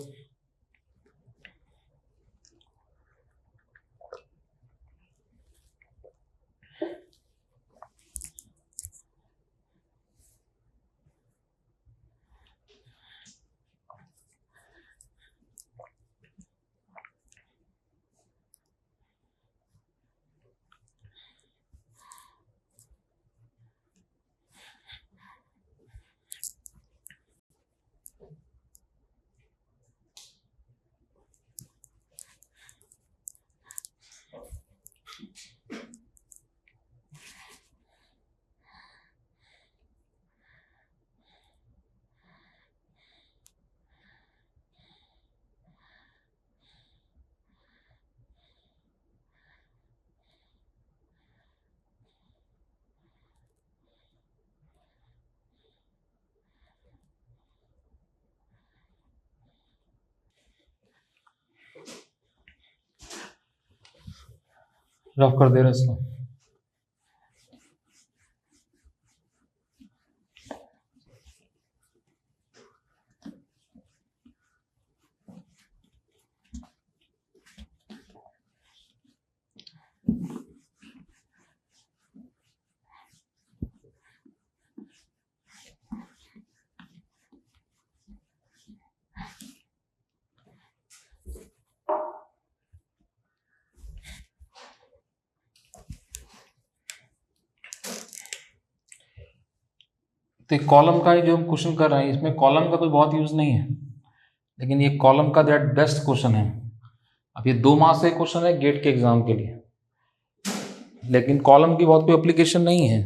रफ कर दे रहे इसको। तो एक कॉलम का ही जो हम क्वेश्चन कर रहे हैं, इसमें कॉलम का कोई बहुत यूज नहीं है, लेकिन ये कॉलम का दैट बेस्ट क्वेश्चन है। अब ये 2 मार्क्स का क्वेश्चन है गेट के एग्जाम के लिए, लेकिन कॉलम की बहुत कोई एप्लीकेशन नहीं है,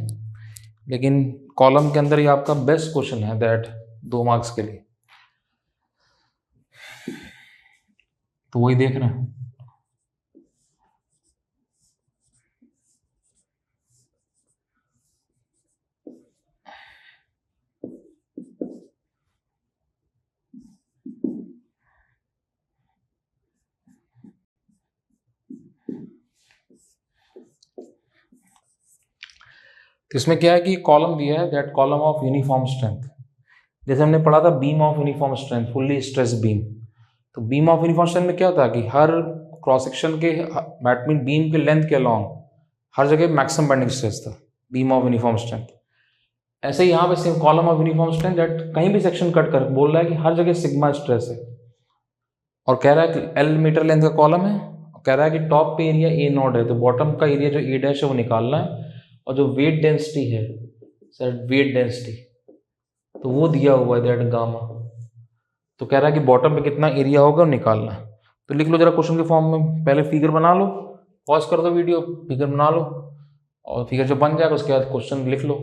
लेकिन कॉलम के अंदर ये आपका बेस्ट क्वेश्चन है दैट 2 मार्क्स के लिए, तो वही देख रहे हैं। तो इसमें क्या है कि कॉलम दिया है that column of uniform strength, जैसे हमने पढ़ा था beam of uniform strength, fully stress beam. तो बीम ऑफ यूनिफॉर्म स्ट्रेंथ में क्या होता है कि हर क्रॉस सेक्शन के दैट मीन बीम के लेंथ के अलॉन्ग हर जगह मैक्सिमम बेंडिंग स्ट्रेस था, बीम ऑफ यूनिफॉर्म स्ट्रेंथ। ऐसे ही यहाँ पे same column of uniform strength that कहीं भी सेक्शन कट कर बोल रहा है कि हर जगह सिग्मा स्ट्रेस है, और कह रहा है कि एल मीटर लेंथ का कॉलम है, और कह रहा है कि टॉप पे एरिया ए नॉट है, तो बॉटम का एरिया जो ए डैश है वो निकालना है, और जो वेट डेंसिटी है सर, वेट डेंसिटी तो वो दिया हुआ है दैट गामा, तो कह रहा है कि बॉटम पे कितना एरिया होगा वो निकालना है। तो लिख लो जरा क्वेश्चन के फॉर्म में, पहले फिगर बना लो, पॉज कर दो वीडियो, फिगर बना लो, और फिगर जो बन जाएगा उसके बाद क्वेश्चन लिख लो,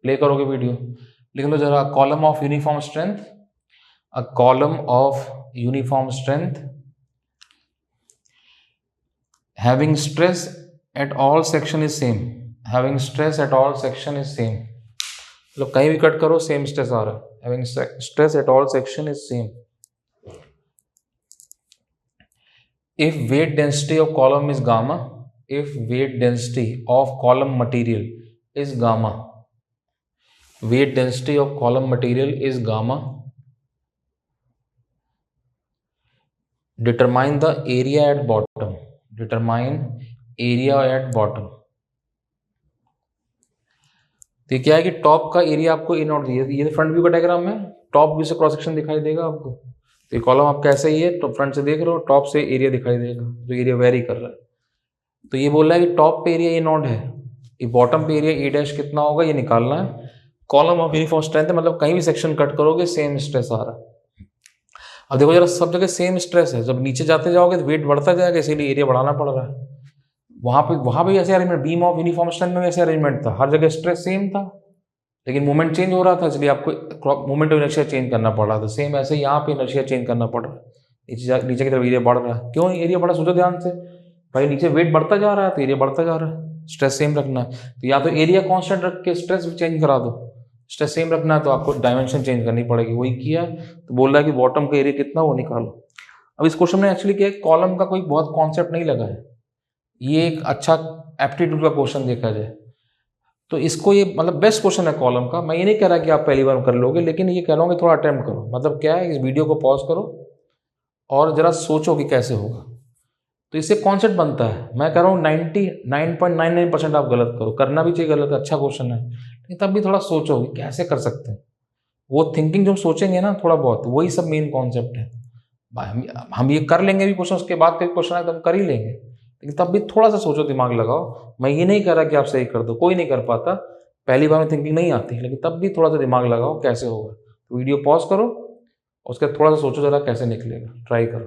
प्ले करोगे वीडियो। लिख लो जरा, column of uniform strength, a column of uniform strength having stress at all section is same, having stress at all section is same, मतलब कहीं भी कट करो सेम स्ट्रेस आ रहा है, having stress at all section is same. If weight density of column is gamma, if weight density of column material is gamma, weight density of column material is gamma, determine the area at bottom, determine area at bottom। तो क्या है कि top का area आपको ए nought दिया, ये front view का diagram है, टॉप व्यू से क्रॉस सेक्शन दिखाई देगा आपको, तो ये कॉलम आपका ऐसा ही है, तो फ्रंट से देख रहे हो, टॉप से एरिया दिखाई देगा, जो एरिया वेरी कर रहा है। तो ये बोल रहा है कि टॉप पे एरिया ए नॉट है, ये बॉटम पे एरिया ए डैश कितना होगा ये निकालना है। कॉलम ऑफ यूनिफॉर्म स्ट्रेंथ है, मतलब कहीं भी सेक्शन कट करोगे सेम स्ट्रेस आ रहा है। अब देखो जरा, सब जगह सेम स्ट्रेस है, जब नीचे जाते जाओगे तो वेट बढ़ता जाएगा, इसीलिए एरिया बढ़ाना पड़ रहा है। वहाँ पे ऐसे arrangement, beam of uniform strength में ऐसे अरेंजमेंट था, हर जगह स्ट्रेस सेम था, लेकिन मूवमेंट चेंज हो रहा था, इसलिए आपको मूवमेंट ऑफ इनर्शिया चेंज करना पड़ रहा था। सेम ऐसे यहाँ पे इनर्शिया चेंज करना पड़ रहा है, नीचे की तरफ एरिया बढ़ रहा है। क्यों एरिया बढ़ा, सोचो ध्यान से भाई, नीचे वेट बढ़ता जा रहा है तो एरिया बढ़ता जा रहा है, स्ट्रेस सेम रखना है, तो या तो एरिया कांस्टेंट रख के स्ट्रेस भी चेंज करा दो, स्ट्रेस सेम रखना है तो आपको डायमेंशन चेंज करनी पड़ेगी, वही किया। तो बोल रहा है कि बॉटम का एरिया कितना वो निकालो। अब इस क्वेश्चन में एक्चुअली क्या है, कॉलम का कोई बहुत कॉन्सेप्ट नहीं लगा है, ये एक अच्छा एप्टीट्यूड का क्वेश्चन देखा जाए तो इसको ये मतलब बेस्ट क्वेश्चन है कॉलम का। मैं ये नहीं कह रहा कि आप पहली बार कर लोगे, लेकिन ये कह रहा हूँ कि थोड़ा अटेम्प्ट करो। मतलब क्या है, इस वीडियो को पॉज करो और जरा सोचो कि कैसे होगा, तो इससे कॉन्सेप्ट बनता है। मैं कह रहा हूँ 99.99% आप गलत करो, करना भी चाहिए गलत, अच्छा क्वेश्चन है, लेकिन तब भी थोड़ा सोचो कि कैसे कर सकते हैं। वो थिंकिंग जो हम सोचेंगे ना थोड़ा बहुत, वही सब मेन कॉन्सेप्ट है। हम ये कर लेंगे भी क्वेश्चन, उसके बाद कई क्वेश्चन आए तो हम कर ही लेंगे, लेकिन तब भी थोड़ा सा सोचो, दिमाग लगाओ। मैं ये नहीं कह रहा कि आप सही कर दो, कोई नहीं कर पाता, पहली बार में थिंकिंग नहीं आती, लेकिन तब भी थोड़ा सा दिमाग लगाओ कैसे होगा। तो वीडियो पॉज करो, उसके बाद थोड़ा सा सोचो जरा कैसे निकलेगा, ट्राई करो।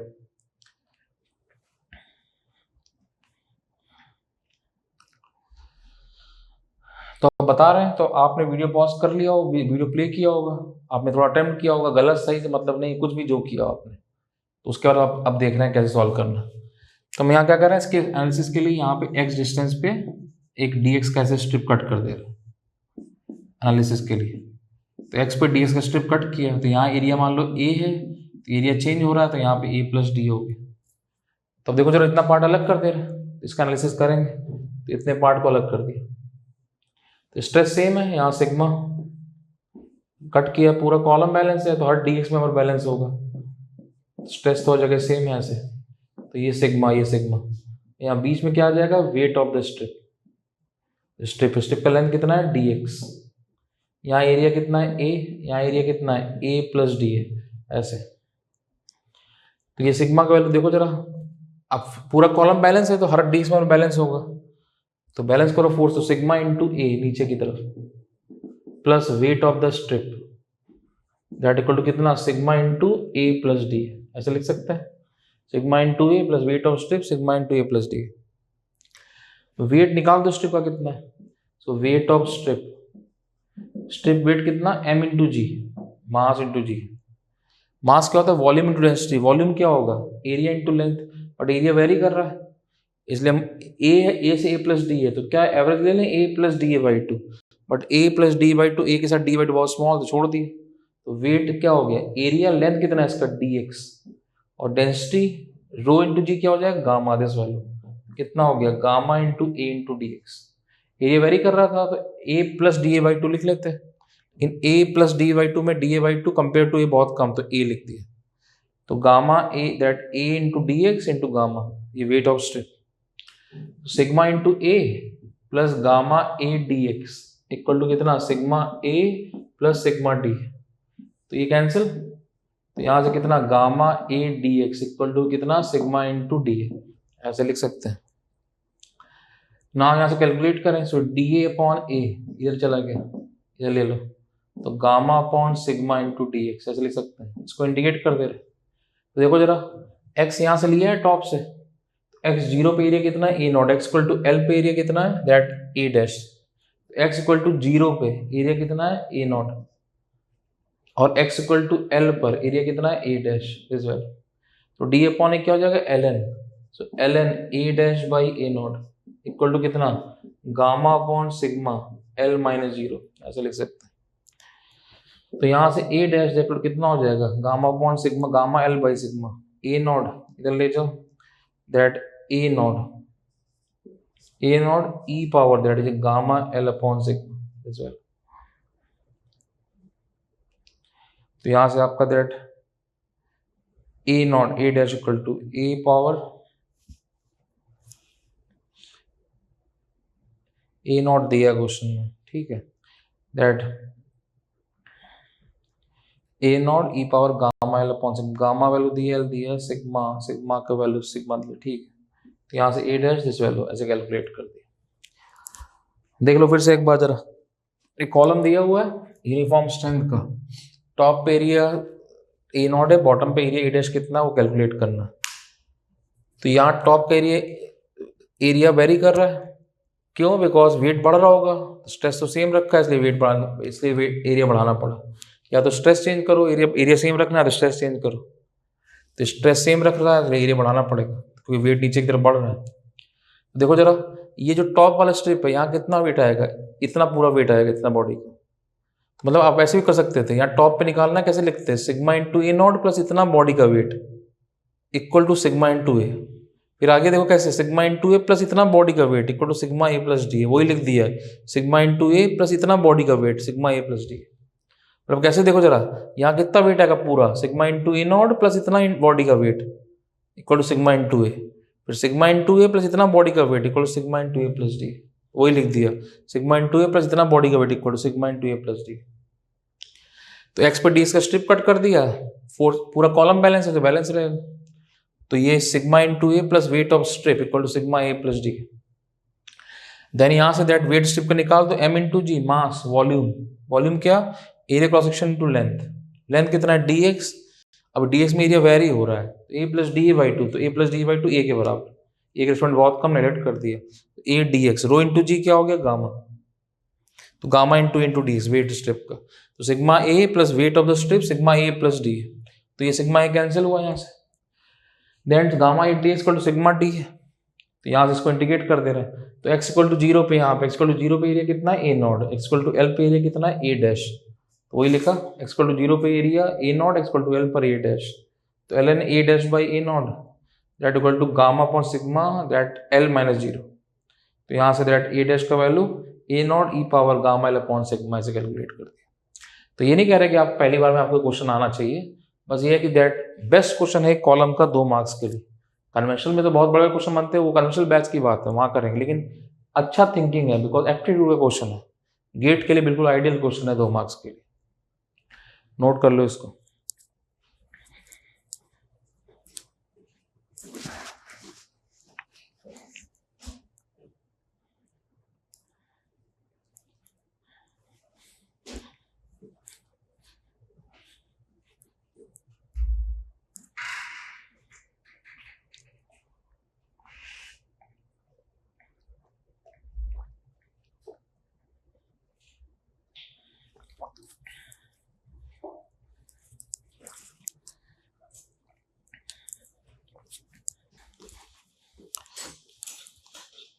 तो आप बता रहे हैं, तो आपने वीडियो पॉज कर लिया हो, वीडियो प्ले किया होगा, आपने थोड़ा अटेम्प्ट किया होगा, गलत सही से मतलब नहीं, कुछ भी जो किया आपने, तो उसके बाद आप अब देख रहे हैं कैसे सॉल्व करना। तो हम यहाँ क्या कर रहे हैं, इसके एनालिसिस के लिए यहाँ पे एक्स डिस्टेंस पे एक dx का ऐसे स्ट्रिप कट कर दे रहे हैं एनालिसिस के लिए। तो x पे dx का स्ट्रिप कट किया, तो यहाँ एरिया मान लो a है, तो एरिया चेंज हो रहा है, तो यहाँ पे a प्लस डी हो गया। तो अब देखो जरा, इतना पार्ट अलग कर दे रहे हैं, इसका एनालिसिस करेंगे तो इतने पार्ट को अलग कर दिया। तो स्ट्रेस सेम है, यहाँ सिग्मा कट किया, पूरा कॉलम बैलेंस है, तो हर dx मेंबर बैलेंस होगा, स्ट्रेस तो जगह सेम है ऐसे, तो ये सिग्मा ये सिग्मा। यहाँ बीच में क्या आ जाएगा, wait of the strip, strip का लेंथ कितना है dx, यहाँ एरिया कितना है a, यहाँ एरिया कितना है a प्लस डी है ऐसे। तो ये सिग्मा का वैल्यू देखो जरा, अब पूरा कॉलम बैलेंस है तो हर dx में बैलेंस होगा, तो बैलेंस करो फोर्स, तो सिग्मा इंटू a नीचे की तरफ plus weight of the strip that equal to कितना, sigma into a plus D, ऐसे लिख सकते हैं। Sigma into A plus weight of strip sigma into A plus D. Weight निकाल दो स्ट्रिप का कितना है। So weight of strip weight कितना, m into G, mass into G. Mass क्या होता है, वॉल्यूम इंटू डेंसिटी। वॉल्यूम क्या होगा, area into length, but area vary कर रहा है, इसलिए हम ए से ए प्लस डी है तो क्या एवरेज ले लें, A plus D A by two, but A plus D by two, A के साथ डी बाई टू बहुत स्मॉल तो छोड़ दिए। तो वेट क्या हो गया, एरिया लेंथ कितना है इसका डी एक्स, और डेंसिटी रो इंटू जी क्या हो जाएगा, गामा, दिस वैल्यू कितना हो गया, gamma into A into D X. Area vary कर रहा था तो A plus D A by two लिख लेते हैं, इन A plus D by two में D A by two compare to A बहुत कम तो ए लिख दिया। तो gamma A that A into D X into gamma, ये weight of strip, sigma into A plus gamma A D X equal to कितना, sigma A plus sigma D, तो ये कैंसिल, तो यहां से कितना, gamma A D X equal to कितना, sigma into D, ऐसे लिख सकते हैं ना। यहां से कैलकुलेट करें, सो डी ए अपॉन ए इधर चला गया, इधर ले लो, तो gamma upon sigma into D x ऐसे लिख सकते हैं। इसको इंडिकेट कर दे रहे, तो देखो जरा, x यहां से लिया है टॉप से, x जीरो पे एरिया कितना है, A nought, X equal to L पे एरिया कितना है, that A dash, x equal to zero पे एरिया कितना है, ए नॉट, और x इक्वल टू एल पर एरिया कितना है, ए डैश इज वेल, तो डी अपॉन ए क्या हो जाएगा, L N, so L N A dash by A nought equal to कितना, gamma upon sigma L minus zero, ऐसे लिख सकते हैं। तो यहां से ए डैश देखो कितना हो जाएगा, gamma upon sigma, gamma L by sigma, A nought इधर ले जाओ, that A nought E power that is gamma L upon sigma is well. तो यहां से आपका that A nought A dash equal to A power A nought दिया question में, ठीक है, that A nought E power gamma L upon sigma, gamma value दी L दिया, सिग्मा का वैल्यू सिग्मा दिया, ठीक है। तो यहाँ से ए डैश दिस वैल्यू ऐसे कैलकुलेट कर दिया। देख लो फिर से एक बार जरा, एक कॉलम दिया हुआ है यूनिफॉर्म स्ट्रेंथ का, टॉप पे एरिया ए नॉट है, बॉटम पे एरिया ए डैश कितना वो कैलकुलेट करना। तो यहाँ टॉप का एरिया वेरी कर रहा है, क्यों, बिकॉज वेट बढ़ रहा होगा, स्ट्रेस तो सेम रखा है इसलिए वेट बढ़ाना, इसलिए वेट एरिया बढ़ाना पड़ा। या तो स्ट्रेस चेंज करो, एरिया सेम रखना है तो स्ट्रेस चेंज करो, तो स्ट्रेस सेम रख रहा है इसलिए एरिया बढ़ाना पड़ेगा क्योंकि वेट नीचे की तरफ बढ़ रहा है। देखो जरा, ये जो टॉप वाला स्ट्रिप है यहाँ कितना वेट आएगा, इतना पूरा वेट आएगा, इतना बॉडी का, मतलब आप ऐसे भी कर सकते थे, यहाँ टॉप पे निकालना कैसे लिखते हैं, sigma into A nought plus इतना बॉडी का weight equal to sigma into A, फिर आगे देखो कैसे, सिग्मा इंटू ए प्लस इतना बॉडी का weight equal to sigma A plus D, वही लिख दिया है, सिग्मा इंटू ए प्लस इतना बॉडी का weight sigma A plus D. मतलब कैसे, देखो जरा, यहाँ कितना वेट आएगा पूरा, sigma into A nought plus इतना बॉडी का weight equal to sigma into A, फिर सिग्मा इंटू ए प्लस इतना बॉडी का weight equal to sigma into A plus D, वही लिख दिया, सिग्मा इंटू ए प्लस इतना बॉडी का weight equal to sigma into A plus D. तो X पर डी इसका स्ट्रिप कट कर दिया, पूरा कॉलम बैलेंस है तो बैलेंस रहेगा, तो ये sigma into A plus weight of strip equal to sigma A plus D. Then यहां से दैट वेट स्ट्रिप का निकाल दो, M into G, mass, volume क्या, area cross section into length कितना है, डी एक्स, अब डी एक्स में एरिया वेरी हो रहा है, तो A plus D A by two, तो A plus D A by two A के बराबर, ए के रिस्पेक्ट बहुत कम नेगलेक्ट कर दिया, तो A D X, rho into G क्या हो गया, गामा, तो gamma into D weight strip का, तो sigma A plus weight of the strip sigma A plus D, तो ये सिग्मा ए कैंसिल हुआ यहाँ से, then gamma A D equal to sigma D है, तो यहाँ से इसको इंटीग्रेट कर दे रहे हैं, तो एक्स इक्वल टू जीरो पे, यहाँ पे एक्स इक्वल टू जीरो पे एरिया कितना है, A nought, X equal to L पे एरिया कितना है, ए डैश, तो वही लिखा, एक्स इक्वल टू जीरो पे area A nought, X equal to L पर ए डैश, तो L N A dash by A nought that equal to gamma upon sigma that L minus zero, तो यहाँ से that A dash का value A nought E power gamma L upon sigma से calculate कर दिया। तो ये नहीं कह रहे कि आप पहली बार में आपको क्वेश्चन आना चाहिए, बस ये है कि दैट बेस्ट क्वेश्चन है कॉलम का 2 मार्क्स के लिए। कन्वेंशनल में तो बहुत बड़े क्वेश्चन बनते हैं, वो कन्वेंशनल बैच की बात है, वहाँ करेंगे, लेकिन अच्छा थिंकिंग है बिकॉज एप्टीट्यूड का क्वेश्चन है, गेट के लिए बिल्कुल आइडियल क्वेश्चन है 2 मार्क्स के लिए, नोट कर लो इसको।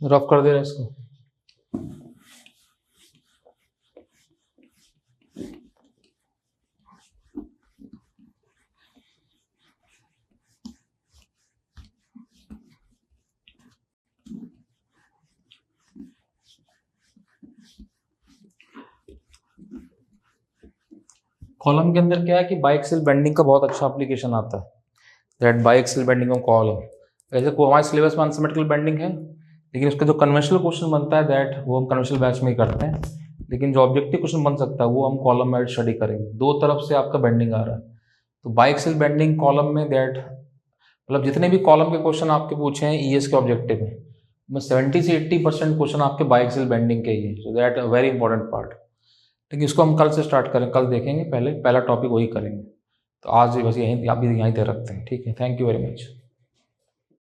रफ कर दे रहे इसको। कॉलम के अंदर क्या है कि बाइएक्सियल बेंडिंग का बहुत अच्छा एप्लीकेशन आता है, दैट बाइएक्सियल बेंडिंग ऑफ कॉलम। वैसे को हमारे सिलेबस में अनसिमेट्रिकल बेंडिंग है, लेकिन उसका जो कन्वेंशनल क्वेश्चन बनता है दैट वो हम कन्वेंशनल बैच में ही करते हैं, लेकिन जो ऑब्जेक्टिव क्वेश्चन बन सकता है वो हम कॉलम में स्टडी करेंगे। दो तरफ से आपका बेंडिंग आ रहा है, तो बाइएक्सियल बेंडिंग कॉलम में दैट मतलब जितने भी कॉलम के क्वेश्चन आपके पूछे हैं ईएस के ऑब्जेक्टिव में 70 से 80% क्वेश्चन आपके बाइएक्सियल बेंडिंग के ही है, so that very important part. लेकिन इसको हम कल से स्टार्ट करें, कल देखेंगे, पहला टॉपिक वही करेंगे। तो आज बस यहीं अभी यहीं तक रखते हैं, ठीक है। Thank you very much.